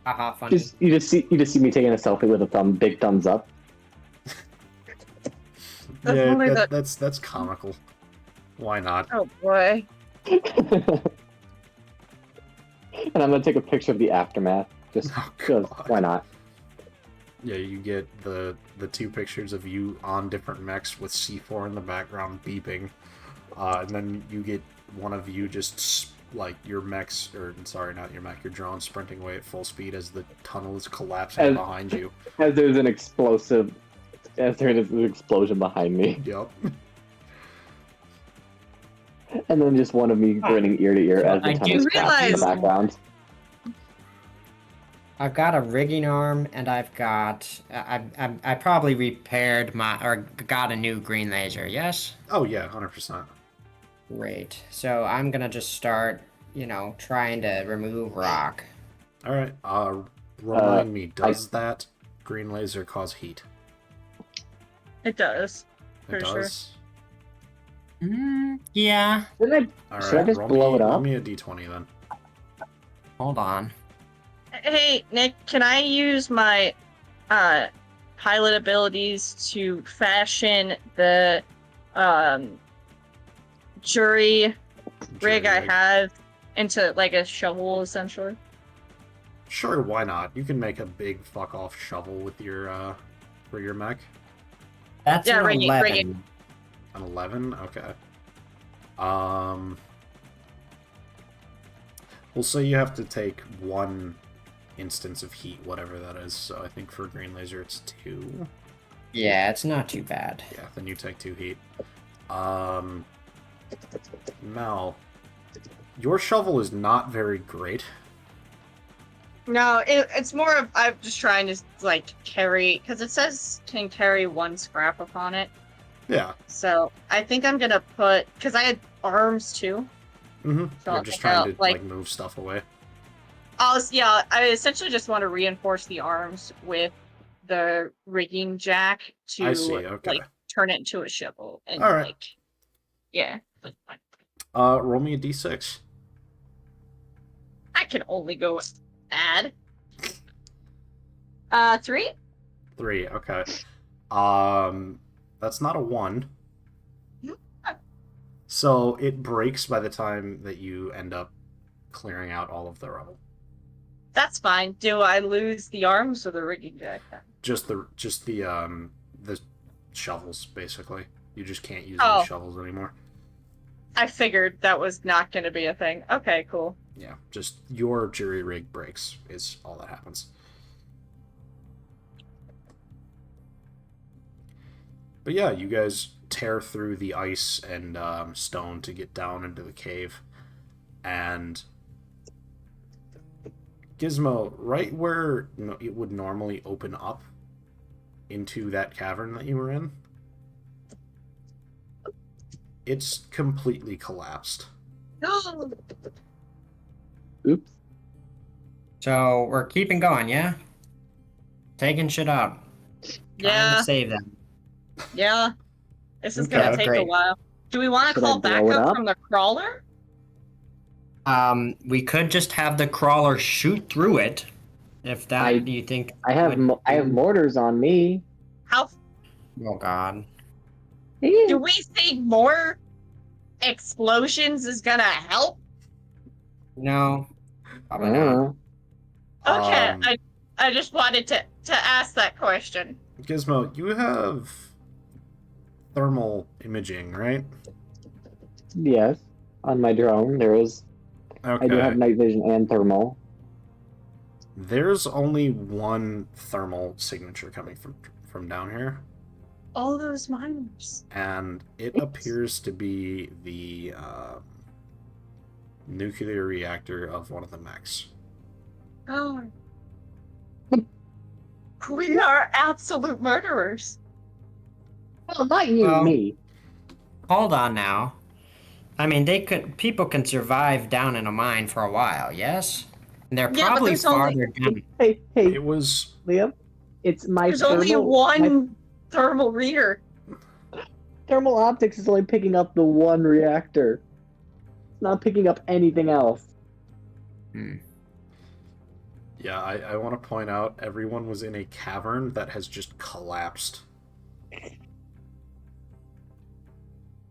haha, funny. You just see me taking a selfie with a big thumbs up. That's Yeah, only that's comical. Why not? Oh boy. And I'm gonna take a picture of the aftermath. Just Oh, 'cause, God. why not? Yeah, you get the two pictures of you on different mechs with C4 in the background beeping, and then you get one of you just like your mechs, or sorry, not your mech, your drone sprinting away at full speed as the tunnel is collapsing As- behind you. As there's an explosion behind me, Yep. and then just one of me grinning ear to ear as the I do tunnel's crashing in the realize- background. I've got a rigging arm, and I've got. I probably repaired my or got a new green laser. Yes. Oh yeah, 100%. Great. So I'm gonna just start, trying to remove rock. All right. Remind me, does that green laser cause heat? It does. It For sure. does. Yeah. Didn't All Should I right. just blow it roll up? me a d20 then. Hold on. Hey, Nick, can I use my pilot abilities to fashion the jury rig I Jury. have into like a shovel, essentially? Sure, why not? You can make a big fuck off shovel with your for your mech. That's Yeah, an rigging, 11. rigging. An 11? Okay. We'll say you have to take one instance of heat, whatever that is. So I think for green laser it's 2. Yeah, it's not too bad. Yeah, then you take 2 heat. Mel, your shovel is not very great. No, it's more of I'm just trying to like carry because it says can carry 1 scrap upon it. Yeah. So I think I'm gonna put because I had arms too. Mm-hmm. So You're I'll just take trying out, to like move stuff away. I essentially just want to reinforce the arms with the rigging jack to I see, okay. like turn it into a shovel and All right. like yeah. Roll me a d6. I can only go add. 3? 3, okay. That's not a 1. So it breaks by the time that you end up clearing out all of the rubble. That's fine. Do I lose the arms or the rigging jack then? Just the shovels, basically. You just can't use Oh. the shovels anymore. I figured that was not going to be a thing. Okay, cool. Yeah, just your jury rig breaks is all that happens. But yeah, you guys tear through the ice and stone to get down into the cave. And Gizmo, right where it would normally open up into that cavern that you were in, it's completely collapsed. Oops. So we're keeping going, yeah? Taking shit out. Trying Yeah, to save them. yeah. This is Okay, going to take a great. while. Do we want to Should I call blow back it up up? from the crawler? We could just have the crawler shoot through it. If that, do you think? I have I have mortars on me. How Oh God. do we think more explosions is gonna help? No, probably not. Okay, Um, I just wanted to ask that question. Gizmo, you have thermal imaging, right? Yes, on my drone there is. I do have Okay. night vision and thermal. There's only one thermal signature coming from down here, All those miners. and it appears to be the nuclear reactor of one of the mechs. Oh. We are absolute murderers. Well, not you, Well- me. Hold on now. I mean, people can survive down in a mine for a while, yes? And they're Yeah, but probably there's only- farther down. Hey, It was Liam. It's my There's only one thermal reader. thermal optics is only picking up the one reactor. It's not picking up anything else. Yeah, I want to point out everyone was in a cavern that has just collapsed.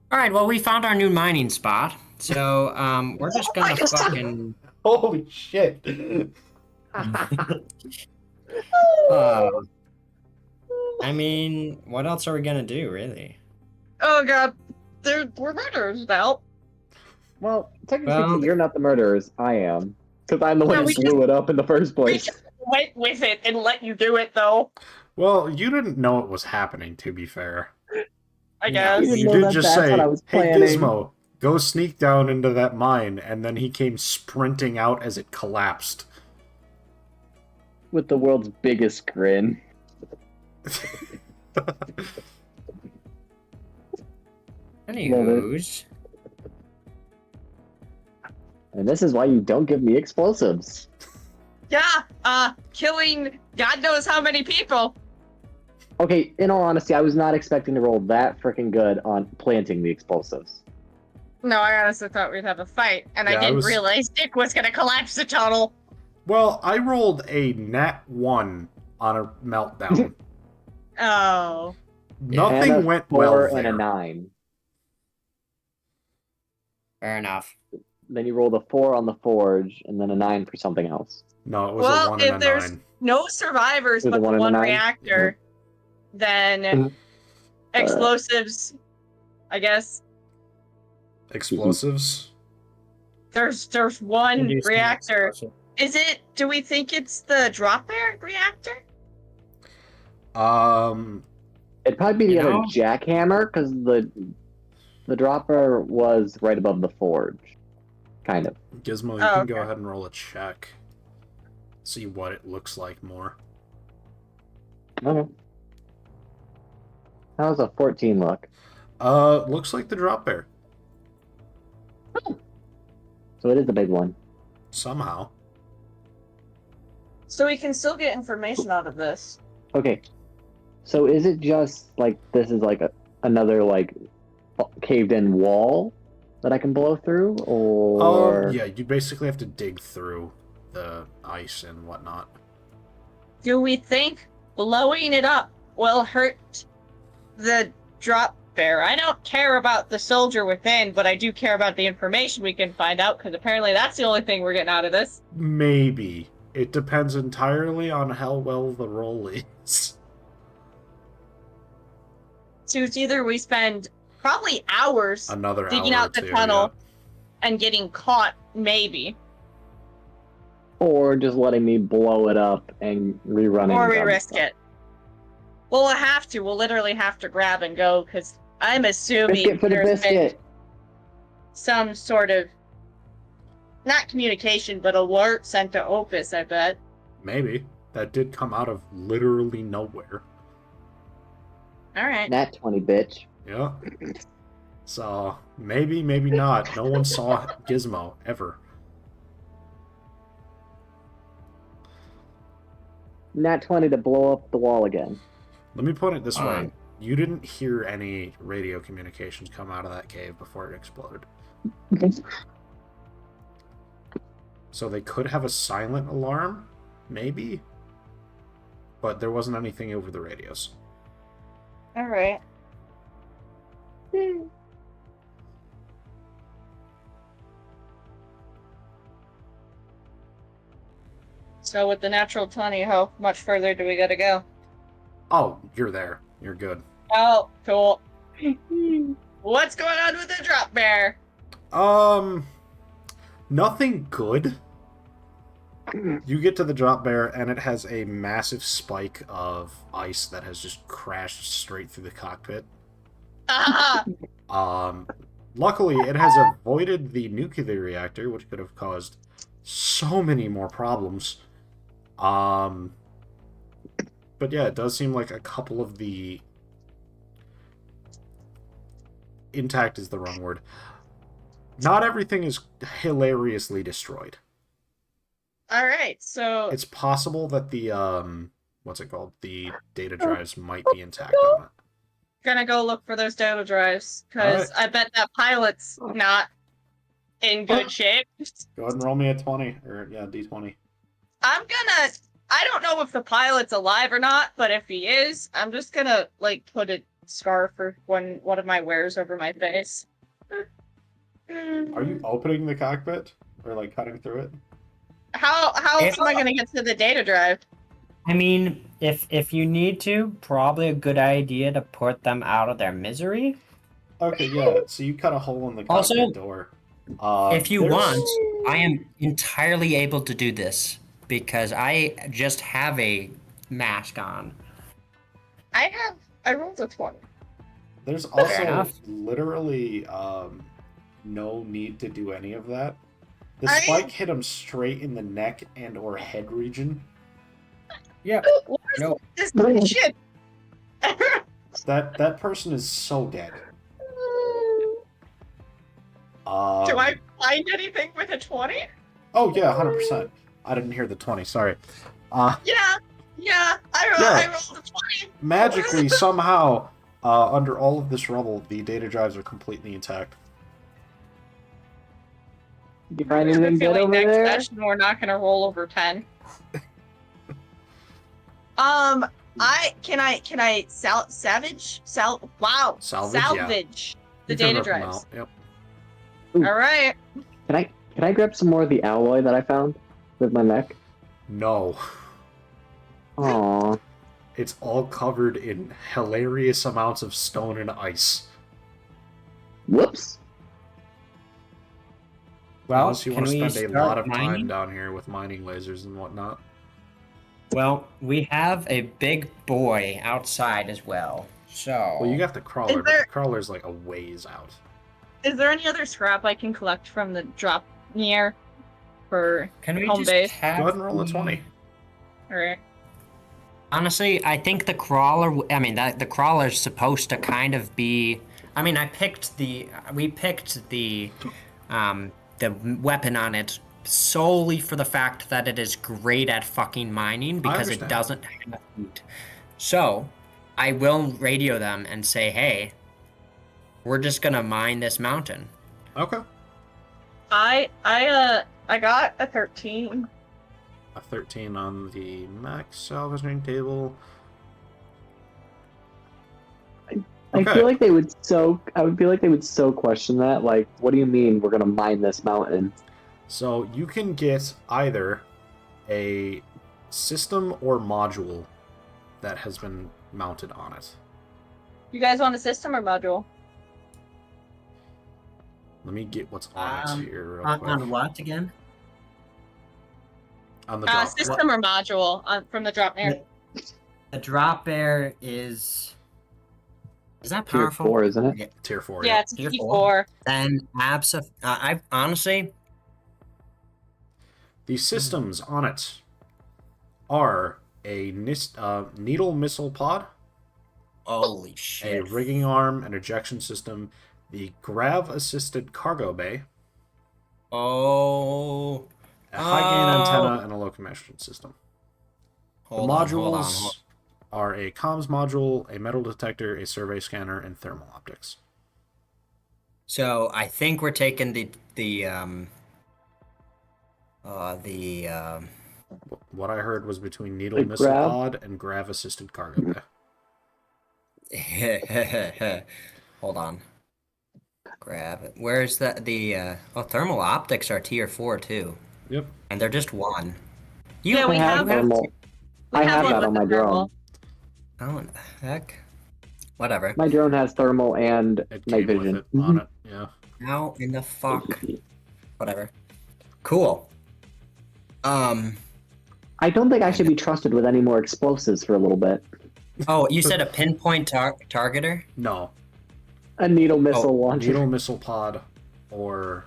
All right, well, we found our new mining spot. So, we're just gonna fucking... Holy shit! I mean, what else are we gonna do, really? Oh god, we're murderers now. Well, technically Well- speaking, you're not the murderers. I am. Because I'm the one No, who we blew it up in the first We place. just went with it and let you do it, though. Well, you didn't know it was happening, to be fair. I No, guess. You didn't You know did that just that's say, what I was hey, planning." Gizmo, go sneak down into that mine, and then he came sprinting out as it collapsed. With the world's biggest grin. Anywho's, And this is why you don't give me explosives. Yeah, killing God knows how many people. Okay, in all honesty, I was not expecting to roll that freaking good on planting the explosives. No, I honestly thought we'd have a fight, and Yeah, I I didn't was- realize Dick was gonna collapse the tunnel. Well, I rolled a nat 1 on a meltdown. Oh. Nothing And a went 4 well and there. a 9. fair enough. Then you rolled a 4 on the forge, and then a 9 for something else. No, it was Well, a 1 if and a there's 9. no survivors Was it but the 1 and a one 9? reactor, then Mhm. explosives, I guess. Explosives? There's Can one do some reactor. explosive. Is it, do we think it's the drop air reactor? It'd probably be the You other know? jackhammer, because the dropper was right above the forge. Kind of. Gizmo, you Oh, can okay. go ahead and roll a check. See what it looks like more. Okay. How's a 14 look? Looks like the drop bear. So it is the big one. Somehow. So we can still get information out of this. Okay. So is it just like this is like another like caved in wall that I can blow through, or Yeah, you basically have to dig through the ice and whatnot. Do we think blowing it up will hurt the drop bear? I don't care about the soldier within, but I do care about the information we can find out, because apparently that's the only thing we're getting out of this. Maybe. It depends entirely on how well the roll is. So it's either we spend probably hours Another digging hour out the or two, tunnel and getting caught, maybe. or just letting me blow it up and rerun it. Or and we grab risk stuff. it. Well, we'll have to. We'll literally have to grab and go, because I'm assuming Biscuit for the there's been biscuit. some sort of, not communication, but alert sent to Opus, I bet. Maybe. That did come out of literally nowhere. Alright. Nat 20, bitch. Yeah. So, maybe, maybe not. No one saw Gizmo, ever. Nat 20 to blow up the wall again. Let me put it this way. Alright. You didn't hear any radio communications come out of that cave before it exploded. So they could have a silent alarm, maybe? But there wasn't anything over the radios. All right. So with the natural 20, how much further do we gotta go? Oh, you're there. You're good. Oh, cool. What's going on with the drop bear? Nothing good. You get to the drop bear, and it has a massive spike of ice that has just crashed straight through the cockpit. Ah! Luckily, it has avoided the nuclear reactor, which could have caused so many more problems. But yeah, it does seem like a couple of the... Intact is the wrong word. Not everything is hilariously destroyed. All right, so It's possible that the, what's it called? The data drives might be intact on it. gonna go look for those data drives because Alright. I bet that pilot's not in good shape. Go ahead and roll me a 20, or, yeah, d20. I don't know if the pilot's alive or not, but if he is, I'm just gonna, like, put a scarf or one of my wares over my face. Are you opening the cockpit? Or, like, cutting through it? How else am I gonna get to the data drive? I mean, if you need to, probably a good idea to put them out of their misery. Okay, yeah, so you cut a hole in the cockpit Also, door. If you There's- want, I am entirely able to do this because I just have a mask on. I rolled a 20. There's also enough. literally no need to do any of that. The I- spike hit him straight in the neck and or head region. Yeah. What is No. this shit? That person is so dead. Do I find anything with a 20? Oh yeah, 100%. I didn't hear the 20. Sorry. Yeah, I rolled a 20. Magically somehow, under all of this rubble, the data drives are completely intact. You find I have a anything good feeling over next there? session we're not gonna roll over 10. Can I salvage Salvage, the You can data rip them drives. out, Yep. All right. Can I grab some more of the alloy that I found with my mech? No. Aww. It's all covered in hilarious amounts of stone and ice. Whoops. Well, Unless you can want to we spend a start lot of time mining? down here with mining lasers and whatnot. Well, we have a big boy outside as well. So Well, you got the crawler, Is but there- the crawler's like a ways out. Is there any other scrap I can collect from the drop near for can we home just base? have Go ahead and roll a the- 20. All right. Honestly, I think the crawler. I mean, the crawler's supposed to kind of be. I mean, we picked the weapon on it solely for the fact that it is great at fucking mining because it understand. doesn't have heat. So, I will radio them and say, "Hey, we're just gonna mine this mountain." Okay. I got a 13. A 13 on the max salvaging table. I Okay. feel like they would I would feel like they would so question that. Like, what do you mean we're gonna mine this mountain? So you can get either a system or module that has been mounted on it. You guys want a system or module? Let me get what's on it here real quick. On what again? On the drop. System or module from the drop near. The drop bear is. Is that Tier powerful? 4, isn't it? Yeah. Tier 4. Yeah, it's a Tier T4. Then I honestly. The systems on it are a needle missile pod, Holy a shit! rigging arm, an ejection system, the grav-assisted cargo bay, Oh. a high gain Oh. antenna, and a locomotion system. Hold The on, modules are a comms module, a metal detector, a survey scanner, and thermal optics. So I think we're taking the The What I heard was between needle The missile grav- pod and grav assisted cargo bay. hold on. Grab it. Where's the thermal optics are tier 4 too. Yep. And they're just one. Yeah, we you have thermal. We I have have one that with on the my drone. thermal. Oh, what the heck? Whatever. My drone has thermal and It night came with vision. it on it. Yeah. How in the fuck? Whatever. Cool. I don't think I should be trusted with any more explosives for a little bit. Oh, you said a pinpoint targeter? No. A needle missile launcher. Needle missile pod or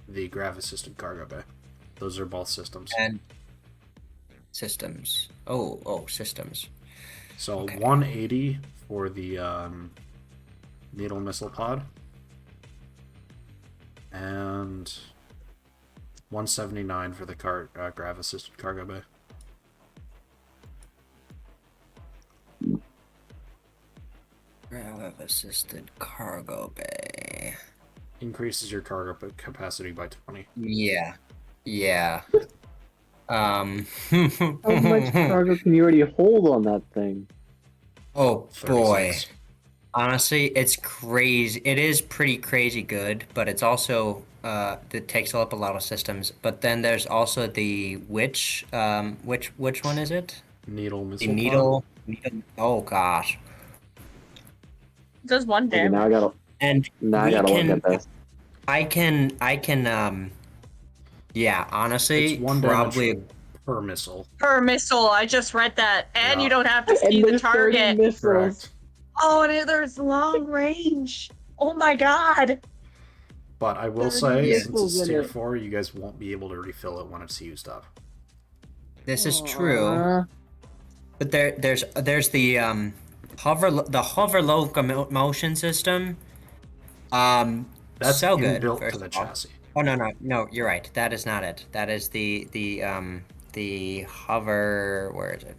the grav assisted cargo bay. Those are both systems. And systems. Oh, systems. So Okay. 180 for the needle missile pod, and 179 for the grav assisted cargo bay. Grav assisted cargo bay. Increases your cargo capacity by 20. Yeah. Yeah. How much cargo can you already hold on that thing? Oh boy. 36. Honestly, it's crazy. It is pretty crazy good, but it's also it takes up a lot of systems. But then there's also the which one is it? Needle The missile pod. needle. Oh gosh. It does one Okay, damage. now I gotta And now I we gotta can. look at this. I can. Yeah, honestly, It's 1 probably. damage per missile. Per missile, I just read that. And Yeah. you don't have to see And the there's 30 target. missiles. Correct. Oh, and there's long range. Oh my god. But I will 30 say, since missiles it's in tier it. 4, you guys won't be able to refill it when it's used up. This is true. Aw. But there's the hover locomotion system. That's So good. inbuilt first to the of all. chassis. Oh no, you're right. That is not it. That is the hover. Where is it?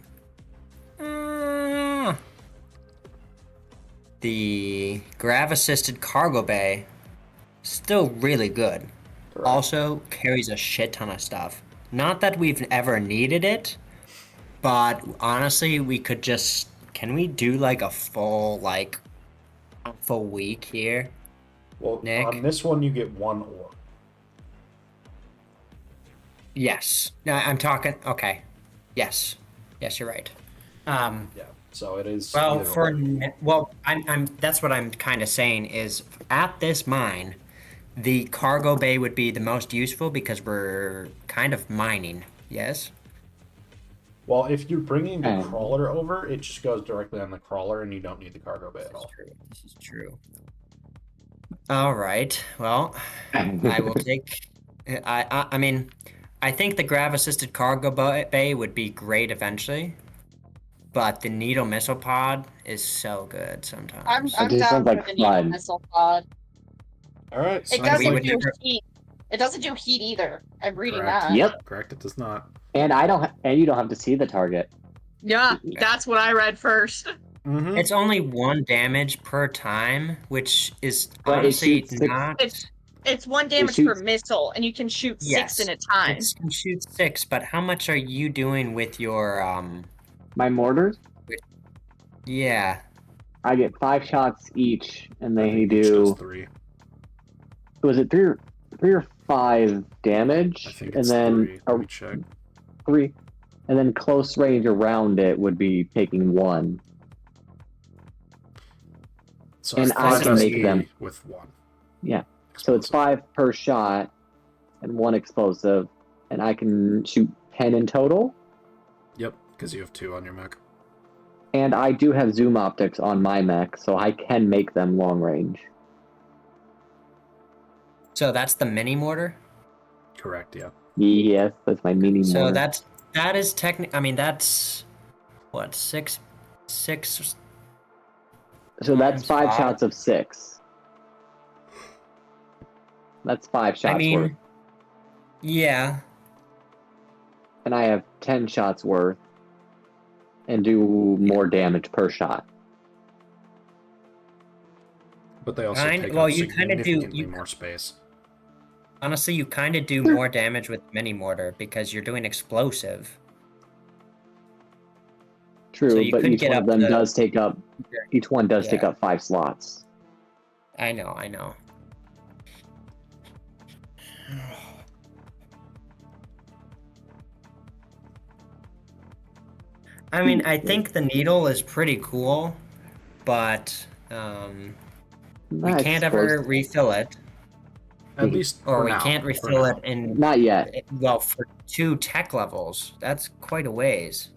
The grav assisted cargo bay. Still really good. Correct. Also carries a shit ton of stuff. Not that we've ever needed it, but honestly, we could just. Can we do like a full week here? Well, Nick? on this one, you get 1 ore. Yes. No, I'm talking. Okay. Yes. Yes, you're right. Yeah, so it is. Well, either or. I'm. That's what I'm kind of saying is at this mine, the cargo bay would be the most useful because we're kind of mining. Yes. Well, if you're bringing the Um, crawler over, it just goes directly on the crawler, and you don't need the cargo bay at all. This is true. All right. Well, I will take. I mean, I think the grav assisted cargo bay would be great eventually, but the needle missile pod is so good sometimes. I'm just down sounds for like the needle fun. missile pod. All right. It sounds doesn't like do never- heat. It doesn't do heat either. I'm reading Correct. that. Yep. Correct. It does not. And you don't have to see the target. Yeah, that's what I read first. Mm-hmm. It's only 1 damage per time, which is But it honestly shoots six- not. It's 1 damage per shoots- missile, and you can shoot 6 Yes, in a time. It can shoot 6, but how much are you doing with your My mortars, Yeah. I get 5 shots each, and I they think each does do. 3. Was it 3 or 5 damage? I think and it's then 3. Let me check. 3, and then close range around it would be taking 1. So And it's I 5 can make SE them- with 1. Yeah. So it's Explosive. 5 per shot and 1 explosive, and I can shoot 10 in total. Yep, because you have 2 on your mech. And I do have zoom optics on my mech, so I can make them long range. So that's the mini mortar. Correct. Yeah. Yes, that's my mini So mortar. that is technically. I mean, that's what 6. So that's times 5 5. shots of 6. That's 5 shots I mean, worth. yeah. And I have 10 shots worth and do more damage per shot. But they also take Well, up you kinda do- significantly you- more space. Honestly, you kind of do more damage with mini mortar because you're doing explosive. True, So you but could each get one up of them to- does take up. Each one does take Yeah. up 5 slots. I know. I mean, I think the needle is pretty cool, but we Not can't ever explosive. refill it, At least or for we now. can't For refill now. it in Not yet. well for 2 tech levels. That's quite a ways.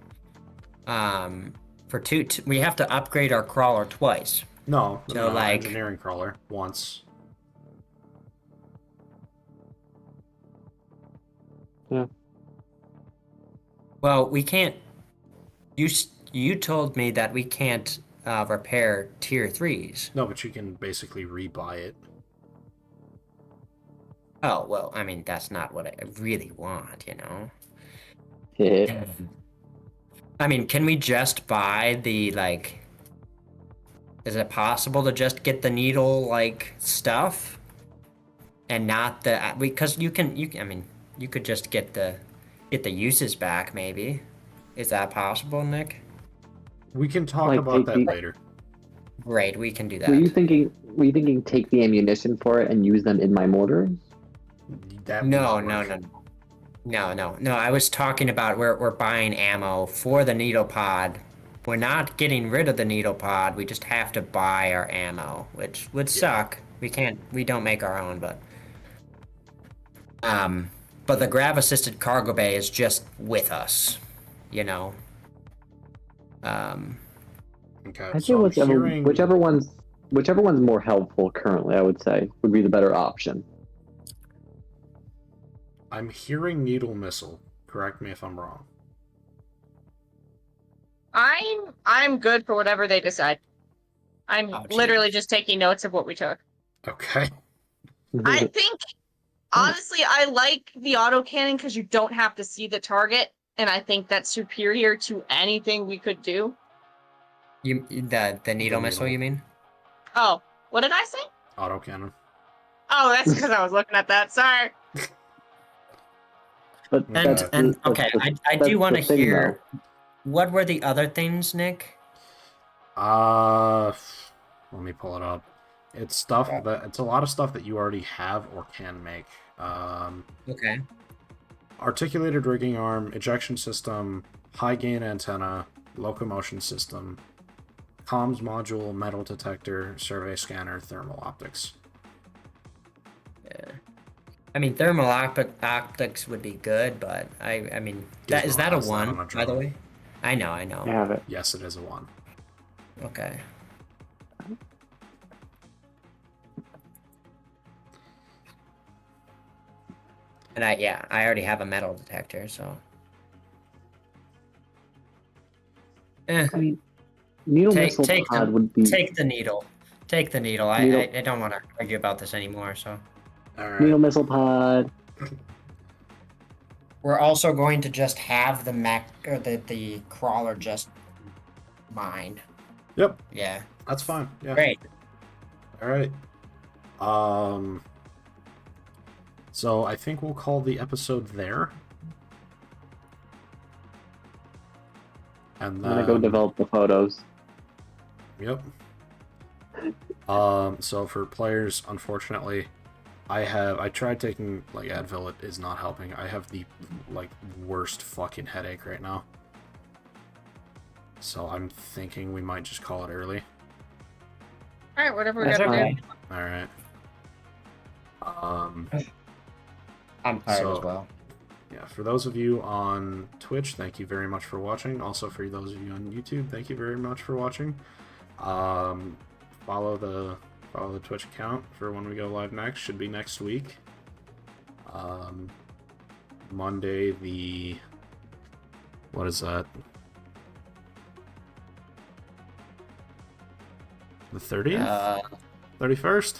For we have to upgrade our crawler twice. No, So, no, like- engineering crawler once. Well, we can't. You told me that we can't repair tier 3s. No, but you can basically rebuy it. Oh well, I mean that's not what I really want, you know. Hit. I mean, can we just buy the like? Is it possible to just get the needle like stuff, and not the because you can I mean you could just get the uses back maybe. Is that possible, Nick? We can talk Like, about take that the- later. Great, we can do that. Were you thinking take the ammunition for it and use them in my mortars? That would No, not no, work. no. I was talking about we're buying ammo for the needle pod. We're not getting rid of the needle pod. We just have to buy our ammo, which would suck. We don't make our own, but the grav assisted cargo bay is just with us, you know. Okay, I'd say so I'm hearing... whichever one's more helpful currently, I would say, would be the better option. I'm hearing needle missile. Correct me if I'm wrong. I'm good for whatever they decide. I'm Oh, literally geez. just taking notes of what we took. Okay. I think, honestly, I like the autocannon because you don't have to see the target, and I think that's superior to anything we could do. The needle missile, needle. you mean? Oh, what did I say? Autocannon. Oh, that's because I was looking at that. Sorry. But Okay. And okay, I that's do want to the thing, hear what were the other things, Nick? Let me pull it up. It's stuff that it's a lot of stuff that you already have or can make. Okay. Articulated rigging arm, ejection system, high gain antenna, locomotion system, comms module, metal detector, survey scanner, thermal optics. Yeah. I mean, thermal optics would be good, but I mean, that is that a has that on one, a by the drone. way? I know. I have it. Yes, it is a 1. Okay. And I already have a metal detector, so. I mean, needle missile pod would be Take the needle. Take the needle. I don't want to argue about this anymore, so. Alright. needle missile pod. We're also going to just have the mech or the crawler just mined. Yep, Yeah. that's fine. Yeah. Great. Alright. So I think we'll call the episode there. And I'm then... gonna go develop the photos. Yep. So for players, unfortunately, I tried taking like Advil, it is not helping. I have the like worst fucking headache right now. So I'm thinking we might just call it early. Alright, whatever we That's gotta okay. do. Alright. I'm tired So- as well. Yeah, for those of you on Twitch, thank you very much for watching. Also for those of you on YouTube, thank you very much for watching. Follow the Twitch account for when we go live next. Should be next week. Monday the... What is that? The 30th? 31st?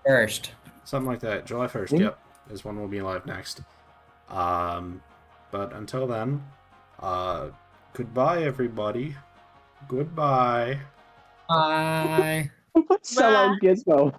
First. Something like that. July 1st, Hmm? yep, is when we'll be live next. But until then, goodbye, everybody. Goodbye. Bye. Sell out Gizmo.